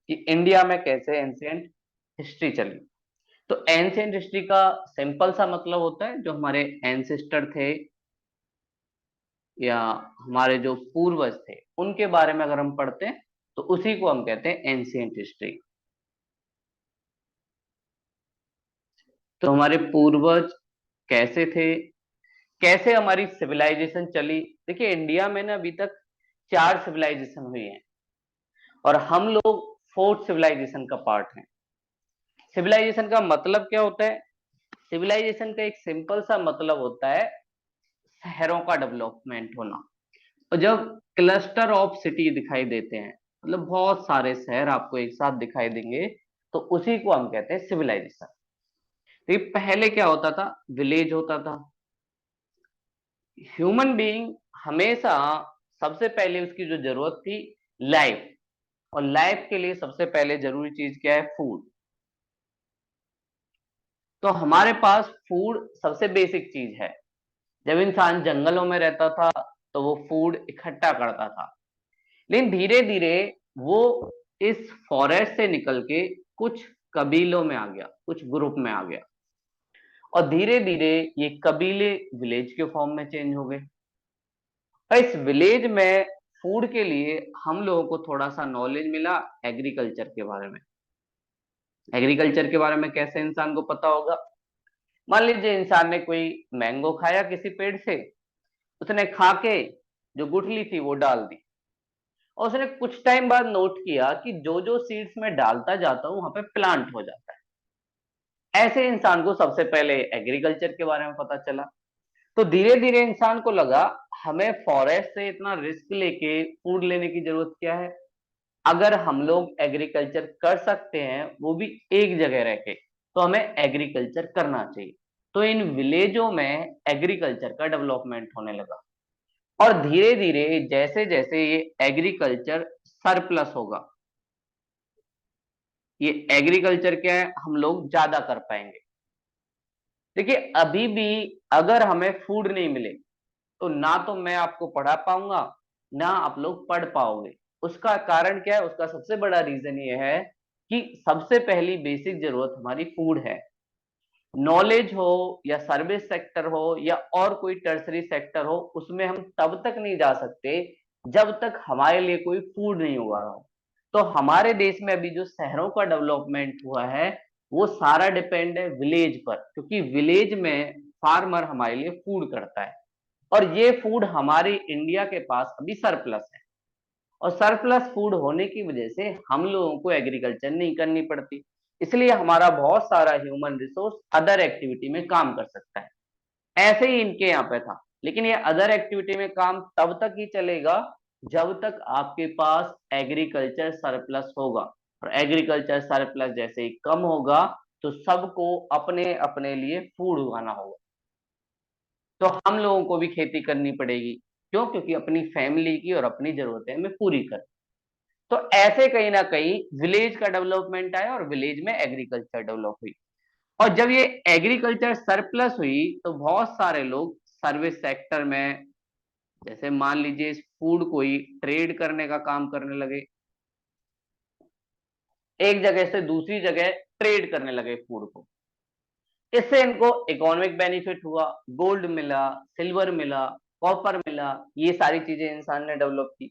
कि इंडिया में कैसे एंशियंट हिस्ट्री चली। तो एंशियंट हिस्ट्री का सिंपल सा मतलब होता है जो हमारे एंसेस्टर थे या हमारे जो पूर्वज थे उनके बारे में अगर हम पढ़ते हैं तो उसी को हम कहते हैं एंशियंट हिस्ट्री। तो हमारे पूर्वज कैसे थे, कैसे हमारी सिविलाइजेशन चली। देखिए इंडिया में ना अभी तक 4 सिविलाइजेशन हुई हैं और हम लोग फोर्थ सिविलाइजेशन का पार्ट हैं। सिविलाइजेशन का मतलब क्या होता है? सिविलाइजेशन का एक सिंपल सा मतलब होता है शहरों का डेवलपमेंट होना। और जब क्लस्टर ऑफ सिटी दिखाई देते हैं, मतलब बहुत सारे शहर आपको एक साथ दिखाई देंगे, तो उसी को हम कहते हैं सिविलाइजेशन। तो ये पहले क्या होता था? विलेज होता था। ह्यूमन बीइंग हमेशा सबसे पहले उसकी जो जरूरत थी, लाइफ। और लाइफ के लिए सबसे पहले जरूरी चीज क्या है? फूड। तो हमारे पास फूड सबसे बेसिक चीज है। जब इंसान जंगलों में रहता था तो वो फूड इकट्ठा करता था, लेकिन धीरे धीरे वो इस फॉरेस्ट से निकल के कुछ कबीलों में आ गया, कुछ ग्रुप में आ गया। और धीरे धीरे ये कबीले विलेज के फॉर्म में चेंज हो गए। और इस विलेज में फूड के लिए हम लोगों को थोड़ा सा नॉलेज मिला एग्रीकल्चर के बारे में। एग्रीकल्चर के बारे में कैसे इंसान को पता होगा? मान लीजिए इंसान ने कोई मैंगो खाया किसी पेड़ से, उसने खा के जो गुठली थी वो डाल दी, और उसने कुछ टाइम बाद नोट किया कि जो जो सीड्स में डालता जाता हूं वहां पे प्लांट हो जाता है। ऐसे इंसान को सबसे पहले एग्रीकल्चर के बारे में पता चला। तो धीरे धीरे इंसान को लगा हमें फॉरेस्ट से इतना रिस्क लेके फूड लेने की जरूरत क्या है? अगर हम लोग एग्रीकल्चर कर सकते हैं वो भी एक जगह रह के, तो हमें एग्रीकल्चर करना चाहिए। तो इन विलेजों में एग्रीकल्चर का डेवलपमेंट होने लगा। और धीरे धीरे जैसे जैसे ये एग्रीकल्चर सरप्लस होगा, ये एग्रीकल्चर क्या है, हम लोग ज्यादा कर पाएंगे। देखिए अभी भी अगर हमें फूड नहीं मिले तो ना तो मैं आपको पढ़ा पाऊंगा, ना आप लोग पढ़ पाओगे। उसका कारण क्या है? उसका सबसे बड़ा रीजन ये है कि सबसे पहली बेसिक जरूरत हमारी फूड है। नॉलेज हो या सर्विस सेक्टर हो या और कोई टर्सरी सेक्टर हो, उसमें हम तब तक नहीं जा सकते जब तक हमारे लिए कोई फूड नहीं उगा रहा हो। तो हमारे देश में अभी जो शहरों का डेवलपमेंट हुआ है वो सारा डिपेंड है विलेज पर, क्योंकि विलेज में फार्मर हमारे लिए फूड करता है। और ये फूड हमारे इंडिया के पास अभी सरप्लस है। और सरप्लस फूड होने की वजह से हम लोगों को एग्रीकल्चर नहीं करनी पड़ती। इसलिए हमारा बहुत सारा ह्यूमन रिसोर्स अदर एक्टिविटी में काम कर सकता है। ऐसे ही इनके यहाँ पे था। लेकिन ये अदर एक्टिविटी में काम तब तक ही चलेगा जब तक आपके पास एग्रीकल्चर सरप्लस होगा। और एग्रीकल्चर सरप्लस जैसे ही कम होगा तो सबको अपने अपने लिए फूड उगाना होगा। तो हम लोगों को भी खेती करनी पड़ेगी। क्यों? क्योंकि अपनी फैमिली की और अपनी जरूरतें हमें पूरी कर। तो ऐसे कहीं ना कहीं विलेज का डेवलपमेंट आया और विलेज में एग्रीकल्चर डेवलप हुई। और जब ये एग्रीकल्चर सरप्लस हुई तो बहुत सारे लोग सर्विस सेक्टर में, जैसे मान लीजिए इस फूड को ही ट्रेड करने का काम करने लगे। एक जगह से दूसरी जगह ट्रेड करने लगे फूड को। इससे इनको इकोनॉमिक बेनिफिट हुआ, गोल्ड मिला, सिल्वर मिला, कॉपर मिला। ये सारी चीजें इंसान ने डेवलप की।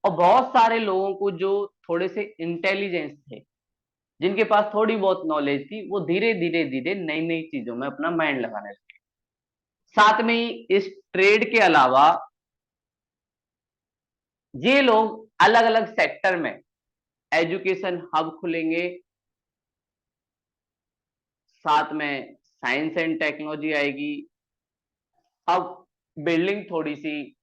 और बहुत सारे लोगों को जो थोड़े से इंटेलिजेंस थे, जिनके पास थोड़ी बहुत नॉलेज थी, वो धीरे धीरे धीरे नई नई चीजों में अपना माइंड लगाने लगे। साथ में ही इस ट्रेड के अलावा ये लोग अलग अलग सेक्टर में एजुकेशन हब खुलेंगे। साथ में साइंस एंड टेक्नोलॉजी आएगी। अब बिल्डिंग थोड़ी सी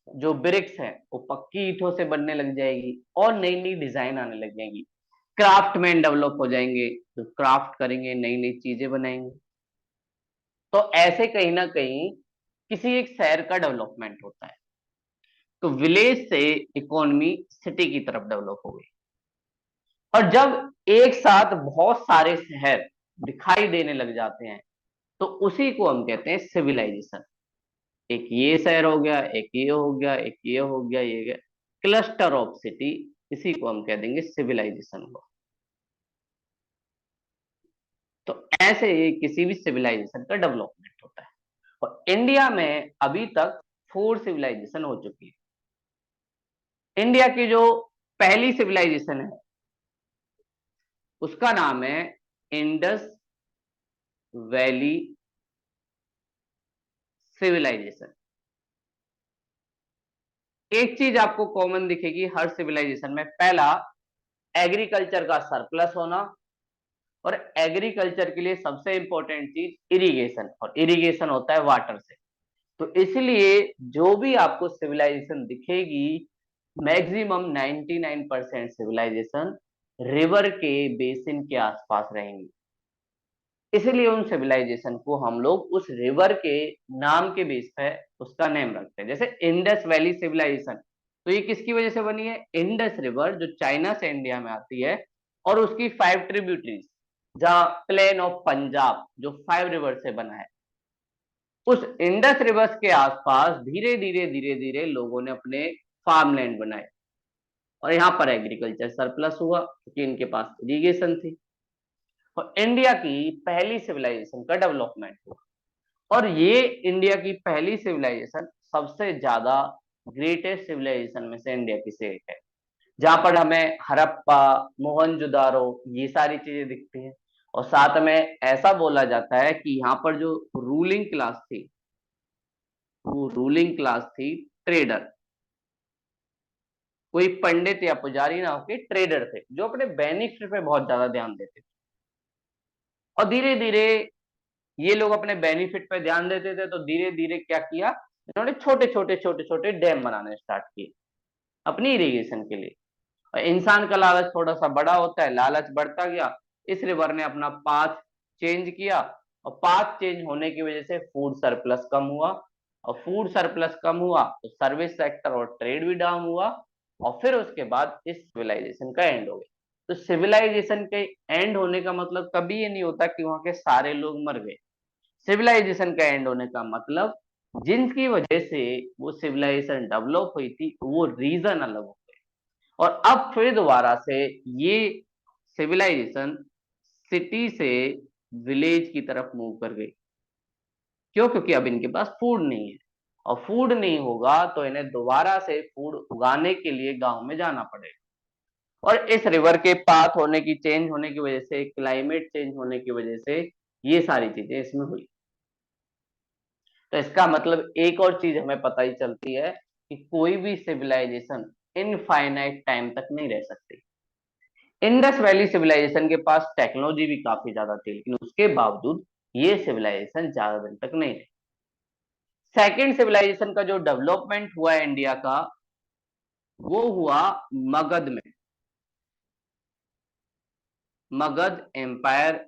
जो ब्रिक्स है वो पक्की ईंटों से बनने लग जाएगी और नई नई डिजाइन आने लग जाएंगी। क्राफ्टमैन डेवलप हो जाएंगे जो क्राफ्ट करेंगे, नई नई चीजें बनाएंगे। तो ऐसे कहीं ना कहीं किसी एक शहर का डेवलपमेंट होता है। तो विलेज से इकोनॉमी सिटी की तरफ डेवलप हो गई। और जब एक साथ बहुत सारे शहर दिखाई देने लग जाते हैं तो उसी को हम कहते हैं सिविलाइजेशन। एक ये शहर हो गया, एक ये हो गया, एक ये हो गया, ये गया, क्लस्टर ऑफ सिटी। इसी को हम कह देंगे सिविलाइजेशन को। तो ऐसे ही किसी भी सिविलाइजेशन का डेवलपमेंट होता है। और इंडिया में अभी तक 4 सिविलाइजेशन हो चुकी है। इंडिया की जो पहली सिविलाइजेशन है उसका नाम है इंडस वैली सिविलाइजेशन। एक चीज आपको कॉमन दिखेगी हर सिविलाइजेशन में, पहला एग्रीकल्चर का सरप्लस होना, और एग्रीकल्चर के लिए सबसे इंपॉर्टेंट चीज इरिगेशन, और इरिगेशन होता है वाटर से। तो इसलिए जो भी आपको सिविलाइजेशन दिखेगी, मैक्सिमम 99% सिविलाइजेशन रिवर के बेसिन के आसपास रहेंगी। इसलिए उन सिविलाइजेशन को हम लोग उस रिवर के नाम के बेस पे उसका नेम रखते हैं। जैसे इंडस वैली सिविलाइजेशन, तो ये किसकी वजह से बनी है? इंडस रिवर जो चाइना से इंडिया में आती है, और उसकी 5 ट्रिब्यूटरीज, जहां प्लेन ऑफ पंजाब जो 5 रिवर से बना है, उस इंडस रिवर्स के आसपास धीरे धीरे लोगों ने अपने फार्म लैंड बनाए, और यहाँ पर एग्रीकल्चर सरप्लस हुआ क्योंकि इनके पास इरिगेशन थी। और इंडिया की पहली सिविलाइजेशन का डेवलपमेंट हुआ, और ये इंडिया की पहली सिविलाइजेशन सबसे ज्यादा ग्रेटेस्ट सिविलाइजेशन में से इंडिया की से एक है, जहां पर हमें हड़प्पा, मोहनजोदारो ये सारी चीजें दिखती हैं। और साथ में ऐसा बोला जाता है कि यहाँ पर जो रूलिंग क्लास थी, वो रूलिंग क्लास थी ट्रेडर। कोई पंडित या पुजारी ना होके ट्रेडर थे, जो अपने बेनिफिट पे बहुत ज्यादा ध्यान देते थे। और धीरे धीरे ये लोग अपने बेनिफिट पे ध्यान देते थे, तो धीरे धीरे क्या किया, इन्होंने छोटे छोटे डैम बनाने स्टार्ट किए अपनी इरिगेशन के लिए। और इंसान का लालच थोड़ा सा बड़ा होता है, लालच बढ़ता गया, इस रिवर ने अपना पाथ चेंज किया, और पाथ चेंज होने की वजह से फूड सरप्लस कम हुआ, और फूड सरप्लस कम हुआ तो सर्विस सेक्टर और ट्रेड भी डाउन हुआ, और फिर उसके बाद इस सिविलाइजेशन का एंड हो गया। तो सिविलाइजेशन के एंड होने का मतलब कभी ये नहीं होता कि वहां के सारे लोग मर गए। सिविलाइजेशन का एंड होने का मतलब जिनकी वजह से वो सिविलाइजेशन डेवलप हुई थी वो रीजन अलग हो गए, और अब फिर दोबारा से ये सिविलाइजेशन सिटी से विलेज की तरफ मूव कर गई। क्यों? क्योंकि अब इनके पास फूड नहीं है, और फूड नहीं होगा तो इन्हें दोबारा से फूड उगाने के लिए गांव में जाना पड़ेगा। और इस रिवर के पाथ होने की, चेंज होने की वजह से, क्लाइमेट चेंज होने की वजह से ये सारी चीजें इसमें हुई। तो इसका मतलब एक और चीज हमें पता ही चलती है कि कोई भी सिविलाइजेशन इनफाइनाइट टाइम तक नहीं रह सकती। इंडस वैली सिविलाइजेशन के पास टेक्नोलॉजी भी काफी ज्यादा थी, लेकिन उसके बावजूद ये सिविलाइजेशन ज्यादा दिन तक नहीं रही। सेकेंड सिविलाइजेशन का जो डेवलपमेंट हुआ है इंडिया का, वो हुआ मगध में। मगध एम्पायर,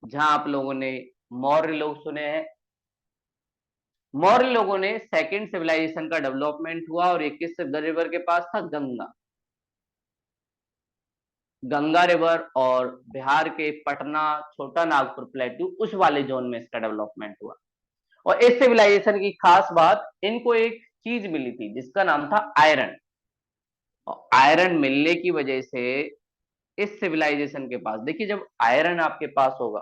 जहां आप लोगों ने मौर्य लोग सुने हैं। मौर्य लोगों ने सेकेंड सिविलाइजेशन का डेवलपमेंट हुआ, और ये किस रिवर के पास था? गंगा। गंगा रिवर, और बिहार के पटना, छोटा नागपुर प्लेटू, उस वाले जोन में इसका डेवलपमेंट हुआ। और इस सिविलाइजेशन की खास बात, इनको एक चीज मिली थी जिसका नाम था आयरन। और आयरन मिलने की वजह से इस सिविलाइजेशन के पास, देखिए जब आयरन आपके पास होगा,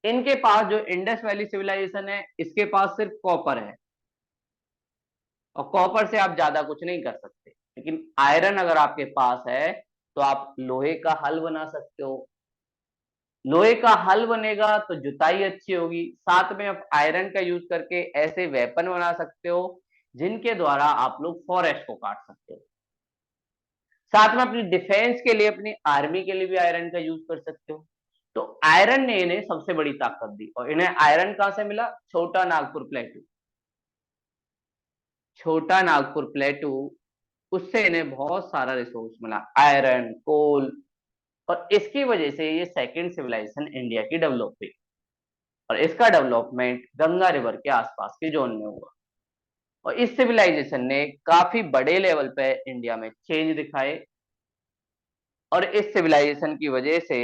इनके पास जो इंडस वैली सिविलाइजेशन है इसके पास सिर्फ कॉपर है, और कॉपर से आप ज्यादा कुछ नहीं कर सकते। लेकिन आयरन अगर आपके पास है तो आप लोहे का हल बना सकते हो। लोहे का हल बनेगा तो जुताई अच्छी होगी, साथ में आप आयरन का यूज करके ऐसे वेपन बना सकते हो जिनके द्वारा आप लोग फॉरेस्ट को काट सकते हो। साथ में अपनी डिफेंस के लिए, अपनी आर्मी के लिए भी आयरन का यूज कर सकते हो। तो आयरन ने इन्हें सबसे बड़ी ताकत दी, और इन्हें आयरन कहां से मिला? छोटा नागपुर प्लेटू। छोटा नागपुर प्लेटू, उससे इन्हें बहुत सारा रिसोर्स मिला, आयरन, कोल, और इसकी वजह से ये सेकंड सिविलाइजेशन इंडिया की डेवलप हुई। और इसका डेवलपमेंट गंगा रिवर के आसपास के जोन में हुआ, और इस सिविलाइजेशन ने काफी बड़े लेवल पे इंडिया में चेंज दिखाए। और इस सिविलाइजेशन की वजह से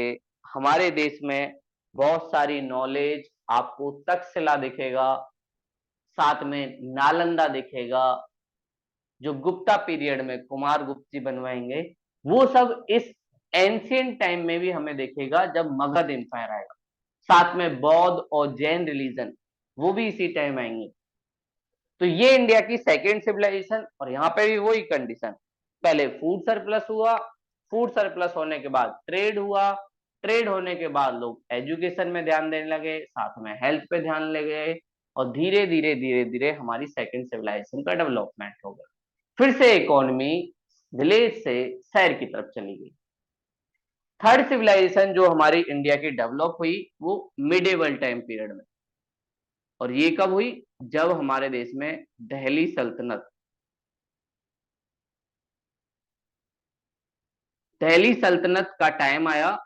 हमारे देश में बहुत सारी नॉलेज, आपको तक्षशिला दिखेगा, साथ में नालंदा दिखेगा, जो गुप्ता पीरियड में कुमार गुप्त जी बनवाएंगे, वो सब इस एंशियंट टाइम में भी हमें देखेगा जब मगध एम्पायर आएगा। साथ में बौद्ध और जैन रिलीजन वो भी इसी टाइम आएंगे। तो ये इंडिया की सेकेंड सिविलाइजेशन, और यहाँ पे भी वही कंडीशन, पहले फूड सरप्लस हुआ, फूड सरप्लस होने के बाद ट्रेड हुआ, ट्रेड होने के बाद लोग एजुकेशन में ध्यान देने लगे, साथ में हेल्थ पे ध्यान लगे, और धीरे धीरे धीरे धीरे हमारी सेकेंड सिविलाइजेशन का डेवलपमेंट हो गया। फिर से इकोनॉमी विलेज से शहर की तरफ चली गई। थर्ड सिविलाइजेशन जो हमारी इंडिया की डेवलप हुई वो मिडेवल टाइम पीरियड में, और ये कब हुई, जब हमारे देश में दिल्ली सल्तनत, दिल्ली सल्तनत का टाइम आया।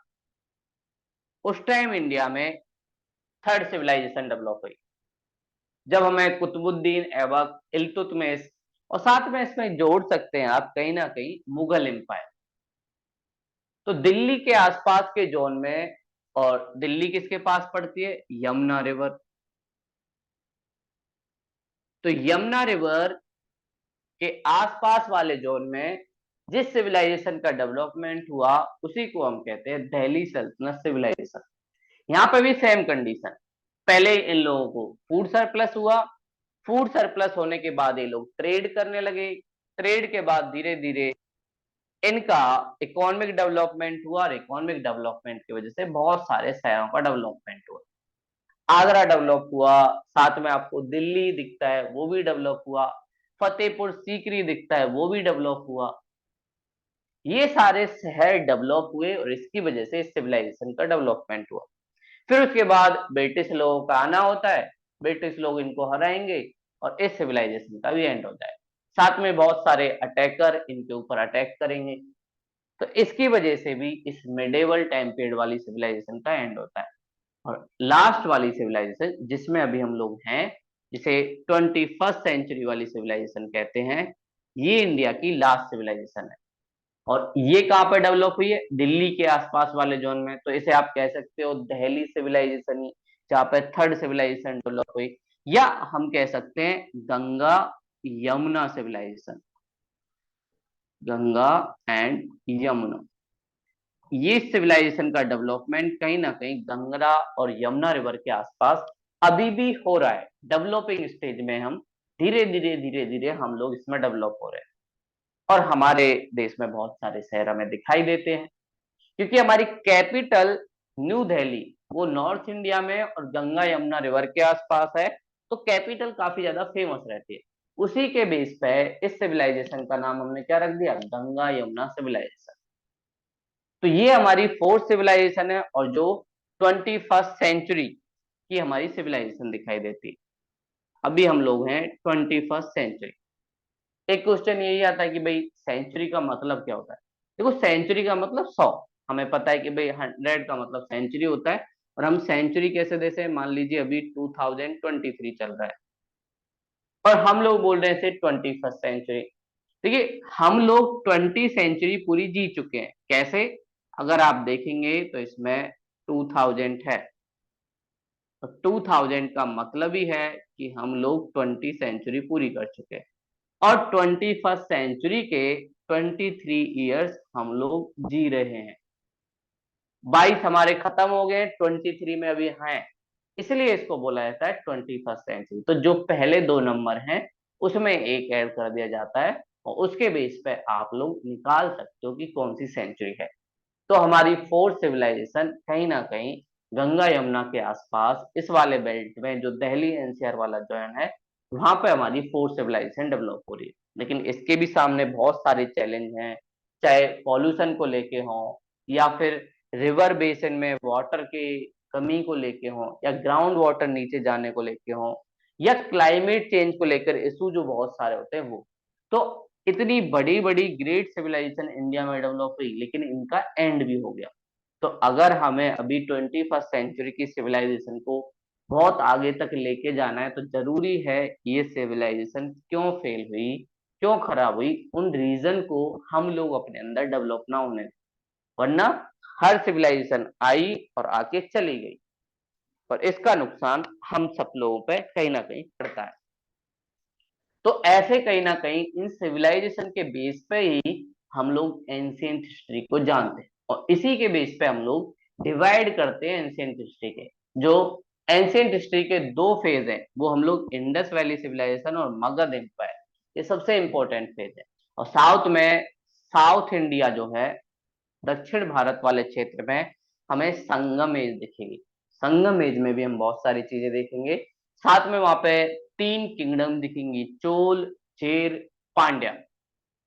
उस टाइम इंडिया में थर्ड सिविलाइजेशन डेवलप हुई, जब हमें कुतुबुद्दीन ऐबक, इल्तुतमिश, और साथ में इसमें जोड़ सकते हैं आप कहीं ना कहीं मुगल एम्पायर। तो दिल्ली के आसपास के जोन में, और दिल्ली किसके पास पड़ती है, यमुना रिवर। तो यमुना रिवर के आसपास वाले जोन में जिस सिविलाइजेशन का डेवलपमेंट हुआ उसी को हम कहते हैं दिल्ली सल्तनत सिविलाइजेशन। यहाँ पे भी सेम कंडीशन, पहले इन लोगों को फूड सरप्लस हुआ, फूड सरप्लस होने के बाद ये लोग ट्रेड करने लगे, ट्रेड के बाद धीरे धीरे इनका इकोनॉमिक डेवलपमेंट हुआ, और इकोनॉमिक डेवलपमेंट की वजह से बहुत सारे शहरों का डेवलपमेंट हुआ। आगरा डेवलप हुआ, साथ में आपको दिल्ली दिखता है वो भी डेवलप हुआ, फतेहपुर सीकरी दिखता है वो भी डेवलप हुआ। ये सारे शहर डेवलप हुए और इसकी वजह से सिविलाइजेशन का डेवलपमेंट हुआ। फिर उसके बाद ब्रिटिश लोगों का आना होता है, ब्रिटिश लोग इनको हराएंगे और इस सिविलाइजेशन का भी एंड होता है। साथ में बहुत सारे अटैकर इनके ऊपर अटैक करेंगे, तो इसकी वजह से भी इस मिडेवल टाइम पीरियड वाली सिविलाइजेशन का एंड होता है। और लास्ट वाली सिविलाइजेशन जिसमें अभी हम लोग हैं, जिसे 21st सेंचुरी वाली सिविलाइजेशन कहते हैं, ये इंडिया की लास्ट सिविलाइजेशन है। और ये कहाँ पर डेवलप हुई है, दिल्ली के आसपास वाले जोन में, तो इसे आप कह सकते हो दिल्ली सिविलाइजेशन ही, जहाँ पे थर्ड सिविलाइजेशन डेवलप हुई। या हम कह सकते हैं गंगा यमुना सिविलाइजेशन, गंगा एंड यमुना। ये सिविलाइजेशन का डेवलपमेंट कहीं ना कहीं गंगा और यमुना रिवर के आसपास अभी भी हो रहा है, डेवलपिंग स्टेज में हम धीरे धीरे धीरे धीरे हम लोग इसमें डेवलप हो रहे हैं। और हमारे देश में बहुत सारे शहर हमें दिखाई देते हैं, क्योंकि हमारी कैपिटल न्यू दिल्ली वो नॉर्थ इंडिया में और गंगा यमुना रिवर के आसपास है, तो कैपिटल काफी ज्यादा फेमस रहती है। उसी के बेस पे इस सिविलाइजेशन का नाम हमने क्या रख दिया, गंगा यमुना सिविलाइजेशन। तो ये हमारी फोर्थ सिविलाइजेशन है, और जो 21st सेंचुरी की हमारी सिविलाइजेशन दिखाई देती है। अभी हम लोग हैं 21st सेंचुरी। एक क्वेश्चन यही आता है कि भाई सेंचुरी का मतलब क्या होता है। देखो सेंचुरी का मतलब 100, हमें पता है कि भाई 100 का मतलब सेंचुरी होता है, और हम सेंचुरी कैसे देते, मान लीजिए अभी 2023 चल रहा है और हम लोग बोल रहे हैं इसे 21st सेंचुरी। देखिए हम लोग 20 सेंचुरी पूरी जी चुके हैं, कैसे, अगर आप देखेंगे तो इसमें 2000 है, तो 2000 का मतलब ही है कि हम लोग 20 सेंचुरी पूरी कर चुके हैं। और 21st सेंचुरी के 23 ईयर्स हम लोग जी रहे हैं। 22 हमारे खत्म हो गए, 23 में अभी हैं, इसलिए इसको बोला जाता है 21st सेंचुरी। तो जो पहले दो नंबर हैं उसमें एक ऐड कर दिया जाता है, और उसके बेस पे आप लोग निकाल सकते हो कि कौन सी सेंचुरी है। तो हमारी फोर्थ सिविलाइजेशन कहीं ना कहीं गंगा यमुना के आसपास इस वाले बेल्ट में, जो दिल्ली एनसीआर वाला जोन है, वहां पे हमारी फोर्थ सिविलाइजेशन डेवलप हो रही है। लेकिन इसके भी सामने बहुत सारे चैलेंज हैं, चाहे पॉल्यूशन को लेके हो, या फिर रिवर बेसिन में वाटर की कमी को लेके हो, या ग्राउंड वाटर नीचे जाने को लेके हो, या क्लाइमेट चेंज को लेकर इशू जो बहुत सारे होते हैं वो। तो इतनी बड़ी बड़ी ग्रेट सिविलाइजेशन इंडिया में डेवलप हुई, लेकिन इनका एंड भी हो गया। तो अगर हमें अभी 21st सेंचुरी की सिविलाइजेशन को बहुत आगे तक लेके जाना है, तो जरूरी है ये सिविलाइजेशन क्यों फेल हुई, क्यों खराब हुई, उन रीजन को हम लोग अपने अंदर डेवलप ना होने दें। वरना हर सिविलाइजेशन आई और आके चली गई, और इसका नुकसान हम सब लोगों पे कहीं ना कहीं पड़ता है। तो ऐसे कहीं ना कहीं इन सिविलाइजेशन के बेस पे ही हम लोग एंशियंट हिस्ट्री को जानते हैं, और इसी के बेस पे हम लोग डिवाइड करते हैं एंशियंट हिस्ट्री के। जो एंशियंट हिस्ट्री के दो फेज हैं, वो हम लोग इंडस वैली सिविलाइजेशन और मगध एम्पायर, ये सबसे इंपॉर्टेंट फेज है। और साउथ में, साउथ इंडिया जो है, दक्षिण भारत वाले क्षेत्र में हमें संगम एज दिखेगी। संगम एज में भी हम बहुत सारी चीजें देखेंगे। साथ में वहां पे तीन किंगडम दिखेंगी, चोल, चेर, पांड्या,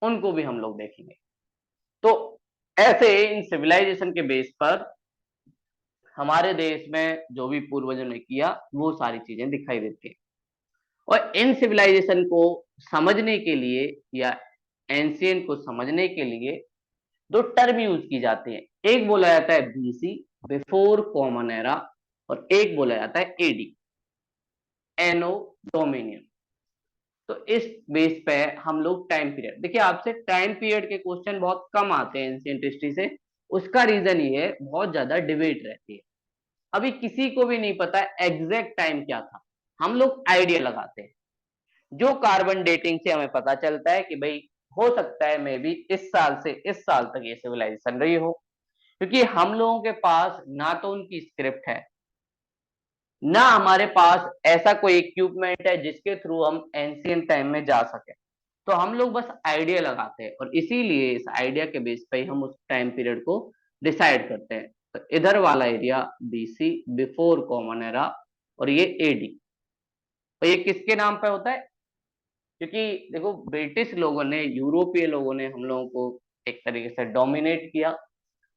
उनको भी हम लोग देखेंगे। तो ऐसे इन सिविलाइजेशन के बेस पर हमारे देश में जो भी पूर्वजों ने किया वो सारी चीजें दिखाई देती है। और इन सिविलाइजेशन को समझने के लिए या एंशियंट को समझने के लिए दो टर्म यूज की जाती है। एक बोला जाता है बीसी, बिफोर कॉमन एरा, और एक बोला जाता है एडी, एनो डोमिनियन। तो इस बेस पे हम लोग टाइम पीरियड, देखिए आपसे टाइम पीरियड के क्वेश्चन बहुत कम आते हैं एंशियंट हिस्ट्री से। उसका रीजन ये है, बहुत ज्यादा डिबेट रहती है। अभी किसी को भी नहीं पता एग्जैक्ट टाइम क्या था, हम लोग आइडिया लगाते हैं। जो कार्बन डेटिंग से हमें पता चलता है कि भाई हो सकता है मे बी इस साल से इस साल तक ये सिविलाइजेशन रही हो, क्योंकि हम लोगों के पास ना तो उनकी स्क्रिप्ट है, ना हमारे पास ऐसा कोई इक्विपमेंट है जिसके थ्रू हम एंशियंट टाइम में जा सके। तो हम लोग बस आइडिया लगाते हैं, और इसीलिए इस आइडिया के बेस पे ही हम उस टाइम पीरियड को डिसाइड करते हैं। तो इधर वाला area BC, before common era, और ये एडी। तो ये किसके नाम पे होता है? क्योंकि देखो ब्रिटिश लोगों ने, यूरोपीय लोगों ने हम लोगों को एक तरीके से डोमिनेट किया,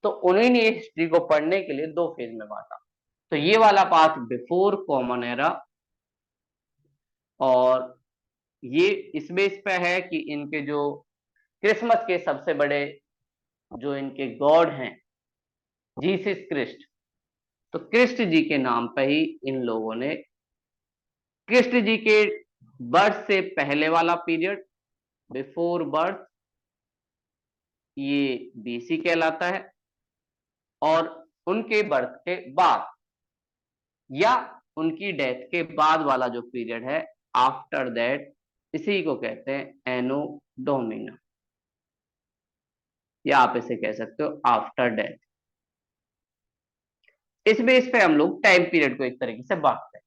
तो उन्हीं ने हिस्ट्री को पढ़ने के लिए दो फेज में बांटा। तो ये वाला पार्ट बिफोर कॉमन एरा, और ये इस बेस पे है कि इनके जो क्रिसमस के सबसे बड़े जो इनके गॉड हैं, जीसस क्रिस्ट, तो क्रिस्ट जी के नाम पे ही इन लोगों ने क्रिस्ट जी के बर्थ से पहले वाला पीरियड, बिफोर बर्थ, ये बीसी कहलाता है। और उनके बर्थ के बाद या उनकी डेथ के बाद वाला जो पीरियड है, आफ्टर दैट, इसी को कहते हैं एनो डोमिना, या आप इसे कह सकते हो आफ्टर डेथ। इस बेस पे हम लोग टाइम पीरियड को एक तरीके से बांटते हैं।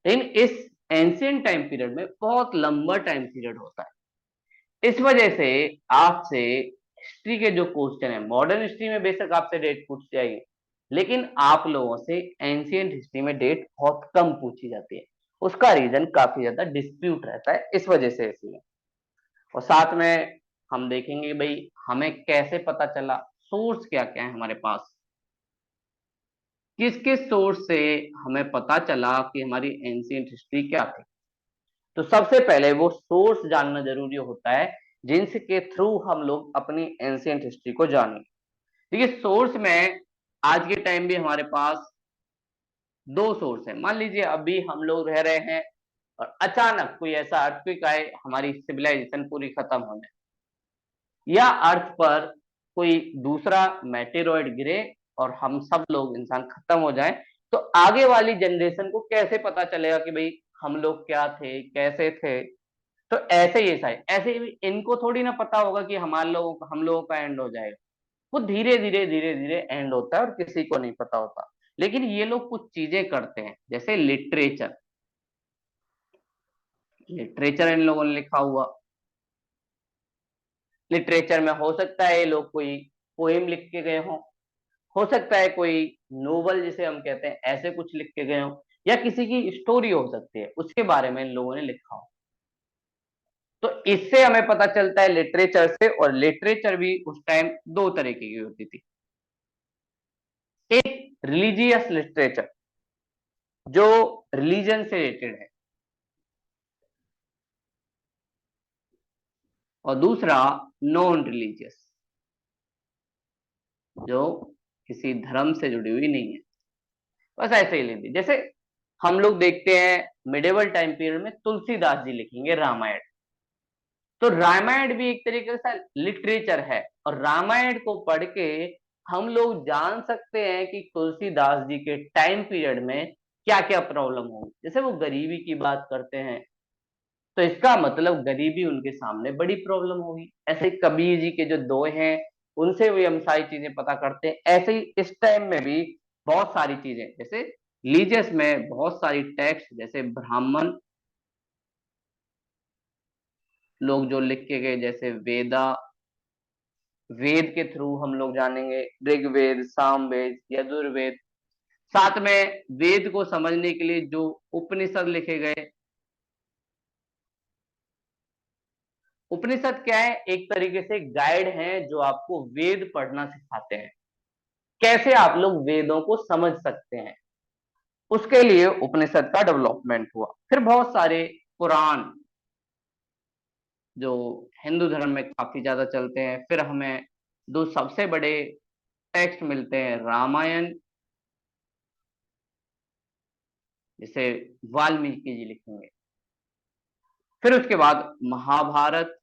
लेकिन इस एंशियंट टाइम पीरियड में बहुत लंबा टाइम पीरियड होता है। इस वजह से आपसे हिस्ट्री के जो क्वेश्चन है, मॉडर्न हिस्ट्री में बेशक आपसे डेट पूछ जाएगी, लेकिन आप लोगों से एंशियंट हिस्ट्री में डेट बहुत कम पूछी जाती है। उसका रीजन काफी ज्यादा डिस्प्यूट रहता है, इस वजह से इसलिए। और साथ में हम देखेंगे भाई हमें कैसे पता चला, सोर्स क्या क्या है हमारे पास, किस किस सोर्स से हमें पता चला कि हमारी एंशियंट हिस्ट्री क्या थी। तो सबसे पहले वो सोर्स जानना जरूरी होता है जिनके थ्रू हम लोग अपनी एंशियंट हिस्ट्री को जानें। देखिए सोर्स में आज के टाइम भी हमारे पास दो सोर्स है। मान लीजिए अभी हम लोग रह रहे हैं और अचानक कोई ऐसा अर्थक्वेक आए, हमारी सिविलाइजेशन पूरी खत्म हो जाए, या अर्थ पर कोई दूसरा मेटेरॉइड गिरे और हम सब लोग इंसान खत्म हो जाए, तो आगे वाली जनरेशन को कैसे पता चलेगा कि भाई हम लोग क्या थे, कैसे थे? तो ऐसे ही ऐसा है, ऐसे ही इनको थोड़ी ना पता होगा कि हमारे लोगों का, हम लोगों का एंड हो जाएगा। वो धीरे धीरे धीरे धीरे एंड होता है और किसी को नहीं पता होता। लेकिन ये लोग कुछ चीजें करते हैं, जैसे लिटरेचर। लिटरेचर इन लोगों ने लिखा हुआ, लिटरेचर में हो सकता है ये लोग कोई पोएम लिख के गए हों, हो सकता है कोई नोवेल जिसे हम कहते हैं ऐसे कुछ लिख के गए हों, या किसी की स्टोरी हो सकती है, उसके बारे में इन लोगों ने लिखा हो। तो इससे हमें पता चलता है लिटरेचर से। और लिटरेचर भी उस टाइम दो तरीके की होती थी। एक रिलीजियस लिटरेचर जो रिलीजन से रिलेटेड है, और दूसरा नॉन रिलीजियस, जो किसी धर्म से जुड़ी हुई नहीं है, बस ऐसे ही लेती। जैसे हम लोग देखते हैं मिडिवल टाइम पीरियड में तुलसीदास जी लिखेंगे रामायण, तो रामायण भी एक तरीके से लिटरेचर है। और रामायण को पढ़ के हम लोग जान सकते हैं कि तुलसीदास जी के टाइम पीरियड में क्या क्या प्रॉब्लम होगी। जैसे वो गरीबी की बात करते हैं, तो इसका मतलब गरीबी उनके सामने बड़ी प्रॉब्लम होगी। ऐसे ही कबीर जी के जो दोहे हैं, उनसे भी हम सारी चीजें पता करते हैं। ऐसे ही इस टाइम में भी बहुत सारी चीजें, जैसे रिलीजियस में बहुत सारी टेक्स्ट, जैसे ब्राह्मण लोग जो लिख के गए, जैसे वेदा, वेद के थ्रू हम लोग जानेंगे ऋग्वेद, सामवेद, यजुर्वेद। साथ में वेद को समझने के लिए जो उपनिषद लिखे गए। उपनिषद क्या है? एक तरीके से गाइड है जो आपको वेद पढ़ना सिखाते हैं, कैसे आप लोग वेदों को समझ सकते हैं। उसके लिए उपनिषद का डेवलपमेंट हुआ। फिर बहुत सारे पुराण जो हिंदू धर्म में काफी ज्यादा चलते हैं। फिर हमें दो सबसे बड़े टेक्स्ट मिलते हैं, रामायण, जिसे वाल्मीकि जी लिखेंगे। फिर उसके बाद महाभारत,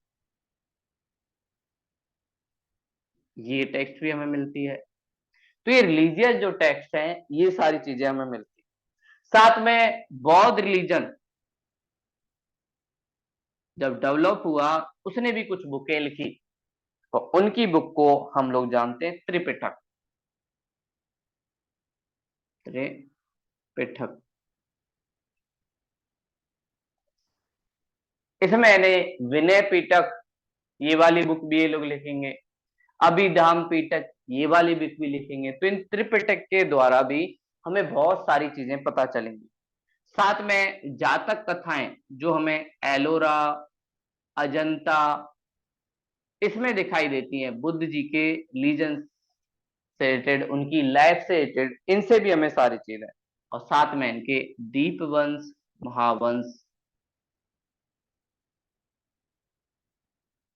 ये टेक्स्ट भी हमें मिलती है। तो ये रिलीजियस जो टेक्स्ट हैं, ये सारी चीजें हमें मिलती है। साथ में बौद्ध रिलीजन जब डेवलप हुआ, उसने भी कुछ बुकें लिखी। तो उनकी बुक को हम लोग जानते हैं त्रिपिटक। त्रिपिटक, इसमें यानी विनय पिटक, ये वाली बुक भी ये लोग लिखेंगे। अभिधाम पिटक, ये वाली बुक भी लिखेंगे। तो इन त्रिपिटक के द्वारा भी हमें बहुत सारी चीजें पता चलेंगी। साथ में जातक कथाएं जो हमें एलोरा, अजंता, इसमें दिखाई देती हैं, बुद्ध जी के लीजन से रिलेटेड, उनकी लाइफ से रिलेटेड, इनसे भी हमें सारी चीजें। और साथ में इनके दीपवंश, महावंश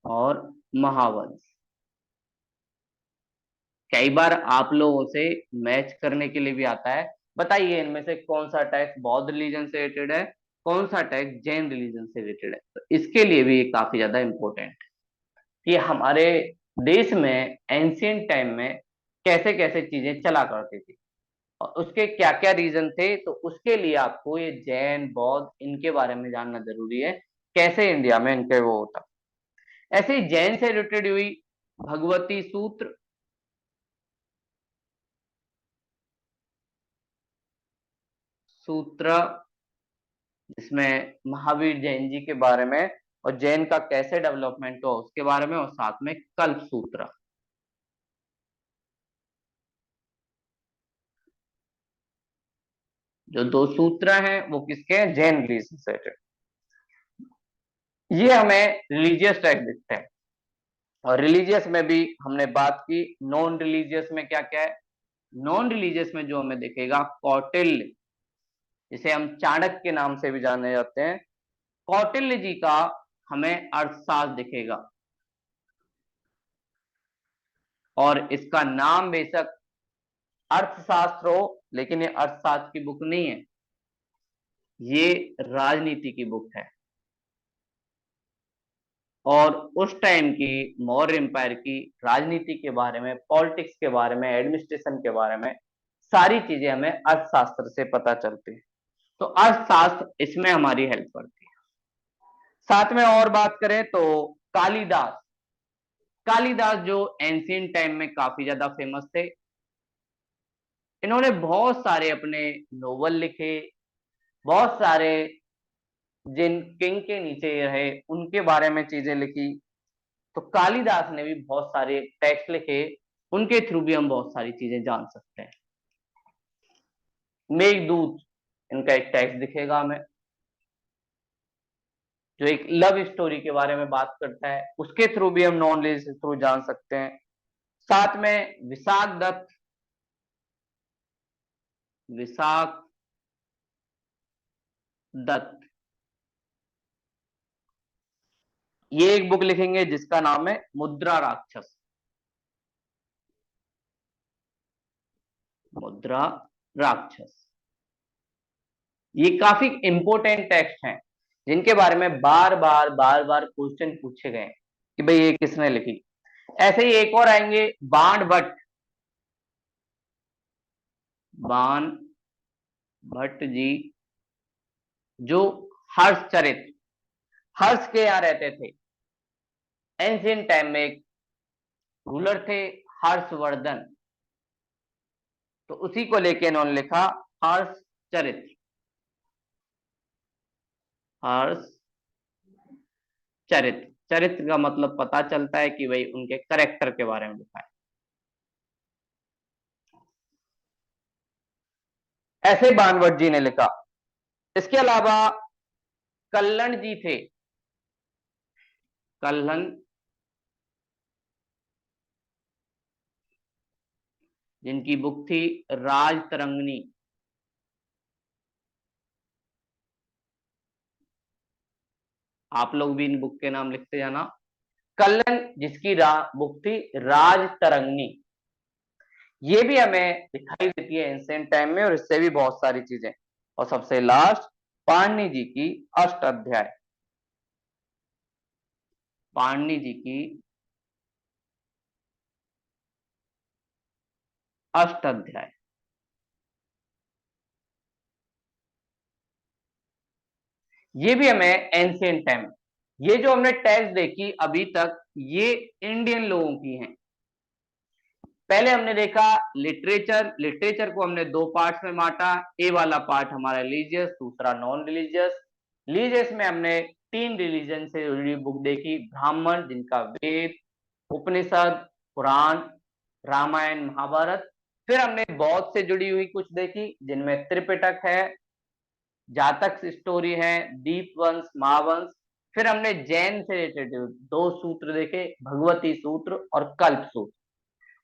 और महावंश, कई बार आप लोगों से मैच करने के लिए भी आता है। बताइए इनमें से कौन सा टैक्स बौद्ध रिलीजन से रिलेटेड है, कौन सा टैक्स जैन रिलीजन से रिलेटेड है। तो इसके लिए भी ये काफी ज्यादा इंपॉर्टेंट है कि हमारे देश में एंशियंट टाइम में कैसे कैसे चीजें चला करती थी और उसके क्या क्या रीजन थे। तो उसके लिए आपको ये जैन, बौद्ध, इनके बारे में जानना जरूरी है, कैसे इंडिया में इनके वो होता। ऐसे ही जैन से रिलेटेड हुई भगवती सूत्र, सूत्र जिसमें महावीर जैन जी के बारे में और जैन का कैसे डेवलपमेंट हुआ उसके बारे में, और साथ में कल्प सूत्र। जो दो सूत्र हैं वो किसके हैं? जैन रिलीजन से related। ये हमें रिलीजियस टेक्स्ट दिखते हैं। और रिलीजियस में भी हमने बात की। नॉन रिलीजियस में क्या क्या है? नॉन रिलीजियस में जो हमें दिखेगा, कौटिल्य, जिसे हम चाणक्य के नाम से भी जाने जाते हैं, कौटिल्य जी का हमें अर्थशास्त्र दिखेगा। और इसका नाम बेशक अर्थशास्त्र हो, लेकिन ये अर्थशास्त्र की बुक नहीं है, ये राजनीति की बुक है। और उस टाइम की मौर्य एम्पायर की राजनीति के बारे में, पॉलिटिक्स के बारे में, एडमिनिस्ट्रेशन के बारे में सारी चीजें हमें अर्थशास्त्र से पता चलती है। तो अर्थशास्त्र इसमें हमारी हेल्प करती है। साथ में और बात करें तो कालिदास, कालिदास जो एंशियंट टाइम में काफी ज्यादा फेमस थे। इन्होंने बहुत सारे अपने नोवेल लिखे, बहुत सारे जिन किंग के नीचे रहे उनके बारे में चीजें लिखी। तो कालिदास ने भी बहुत सारे टेक्स्ट लिखे, उनके थ्रू भी हम बहुत सारी चीजें जान सकते हैं। मेघदूत, इनका एक टेक्स्ट दिखेगा हमें, जो एक लव स्टोरी के बारे में बात करता है, उसके थ्रू भी हम नॉलेज के थ्रू जान सकते हैं। साथ में विशाख दत्त, विशाख दत्त, ये एक बुक लिखेंगे जिसका नाम है मुद्रा राक्षस। मुद्रा राक्षस, ये काफी इंपॉर्टेंट टेक्स्ट हैं जिनके बारे में बार बार क्वेश्चन पूछे गए कि भाई ये किसने लिखी। ऐसे ही एक और आएंगे, बाण भट्ट, बाण भट्ट जी, जो हर्षचरित, हर्ष के यहाँ रहते थे। एंशियंट टाइम में एक रूलर थे हर्षवर्धन, तो उसी को लेके इन्होंने लिखा हर्ष चरित्र। हर्ष चरित्र, चरित्र का मतलब पता चलता है कि भाई उनके करेक्टर के बारे में लिखा है। ऐसे बानवट जी ने लिखा। इसके अलावा कल्हण जी थे, कल्हण जिनकी बुक थी राज तरंगिणी। आप लोग भी इन बुक के नाम लिखते जाना। कल्हण जिसकी बुक थी राज तरंगिणी, ये भी हमें दिखाई देती है एंशिएंट टाइम में, और इससे भी बहुत सारी चीजें। और सबसे लास्ट पाणिनि जी की अष्टाध्याय, पाणिनि जी की अष्टाध्याय, ये भी हमें एंशिएंट टाइम। ये जो हमने टेक्स्ट देखी अभी तक, ये इंडियन लोगों की हैं। पहले हमने देखा लिटरेचर, लिटरेचर को हमने दो पार्ट्स में बांटा। ए वाला पार्ट हमारा रिलीजियस, दूसरा नॉन रिलीजियस। रिलीजियस में हमने 3 रिलीजन से जुड़ी बुक देखी, ब्राह्मण जिनका वेद, उपनिषद, पुराण, रामायण, महाभारत। फिर हमने बौद्ध से जुड़ी हुई कुछ देखी, जिनमें त्रिपिटक है, जातक स्टोरी है, दीपवंश, महावंश। फिर हमने जैन से रिलेटेड 2 सूत्र देखे, भगवती सूत्र और कल्प सूत्र।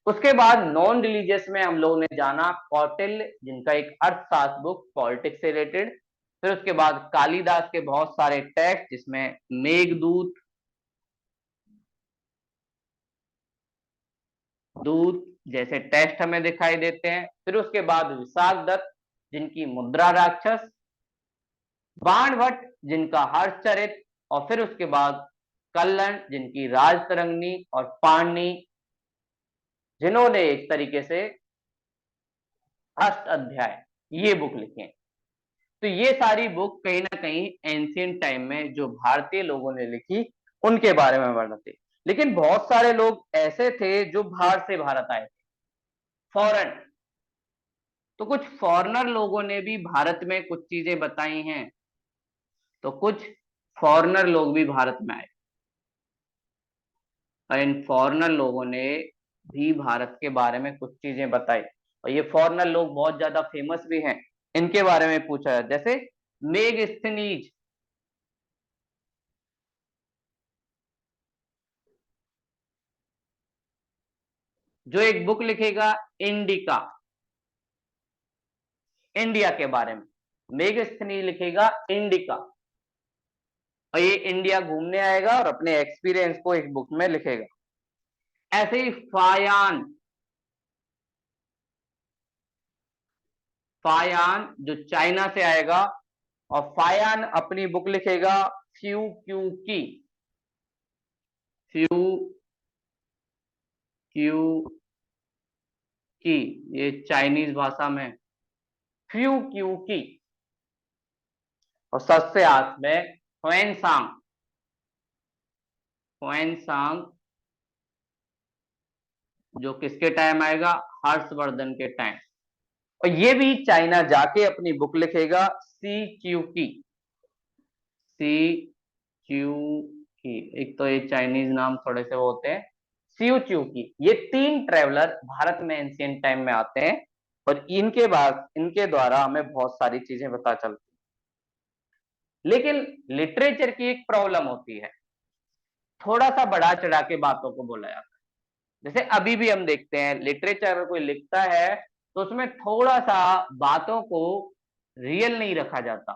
उसके बाद नॉन रिलीजियस में हम लोगों ने जाना कौटिल्य, जिनका एक अर्थशास्त्र बुक पॉलिटिक्स से रिलेटेड। फिर उसके बाद कालिदास के बहुत सारे टेक्स्ट, जिसमें मेघदूत, दूत जैसे टेक्स्ट हमें दिखाई देते हैं। फिर उसके बाद विशाखदत्त जिनकी मुद्रा राक्षस, बाणभट्ट जिनका हर्षचरित, और फिर उसके बाद कल्हण जिनकी राजतरंगिणी, और पाणिनि जिन्होंने एक तरीके से अष्ट अध्याय ये बुक लिखे। तो ये सारी बुक कहीं ना कहीं एंशिएंट टाइम में जो भारतीय लोगों ने लिखी उनके बारे में वर्णन थे। लेकिन बहुत सारे लोग ऐसे थे जो बाहर से भारत आए थे, फॉरेन। तो कुछ फॉरेनर लोगों ने भी भारत में कुछ चीजें बताई हैं। तो कुछ फॉरेनर लोग भी भारत में आए, और इन फॉरेनर लोगों ने भी भारत के बारे में कुछ चीजें बताई। और ये फॉरेनर लोग बहुत ज्यादा फेमस भी हैं, इनके बारे में पूछा है। जैसे मेगस्थनीज, जो एक बुक लिखेगा इंडिका, इंडिया के बारे में। मेगस्थनीज लिखेगा इंडिका, और ये इंडिया घूमने आएगा और अपने एक्सपीरियंस को एक बुक में लिखेगा। ऐसे ही फायान, फायान जो चाइना से आएगा, और फायान अपनी बुक लिखेगा फ्यू क्यू की, फ्यू क्यू की, ये चाइनीज भाषा में फ्यू क्यू की। और सबसे आस में ह्वेनसांग, ह्वेनसांग जो किसके टाइम आएगा, हर्षवर्धन के टाइम। और ये भी चाइना जाके अपनी बुक लिखेगा सी क्यू की, सी क्यू की। एक तो ये चाइनीज नाम थोड़े से वो होते हैं। सीयू च्यू की, ये 3 ट्रेवलर भारत में एंशिएंट टाइम में आते हैं, और इनके बाद इनके द्वारा हमें बहुत सारी चीजें पता चलती। लेकिन लिटरेचर की एक प्रॉब्लम होती है, थोड़ा सा बढ़ा चढ़ा के बातों को बोला जाता है। जैसे अभी भी हम देखते हैं लिटरेचर अगर कोई लिखता है तो उसमें थोड़ा सा बातों को रियल नहीं रखा जाता,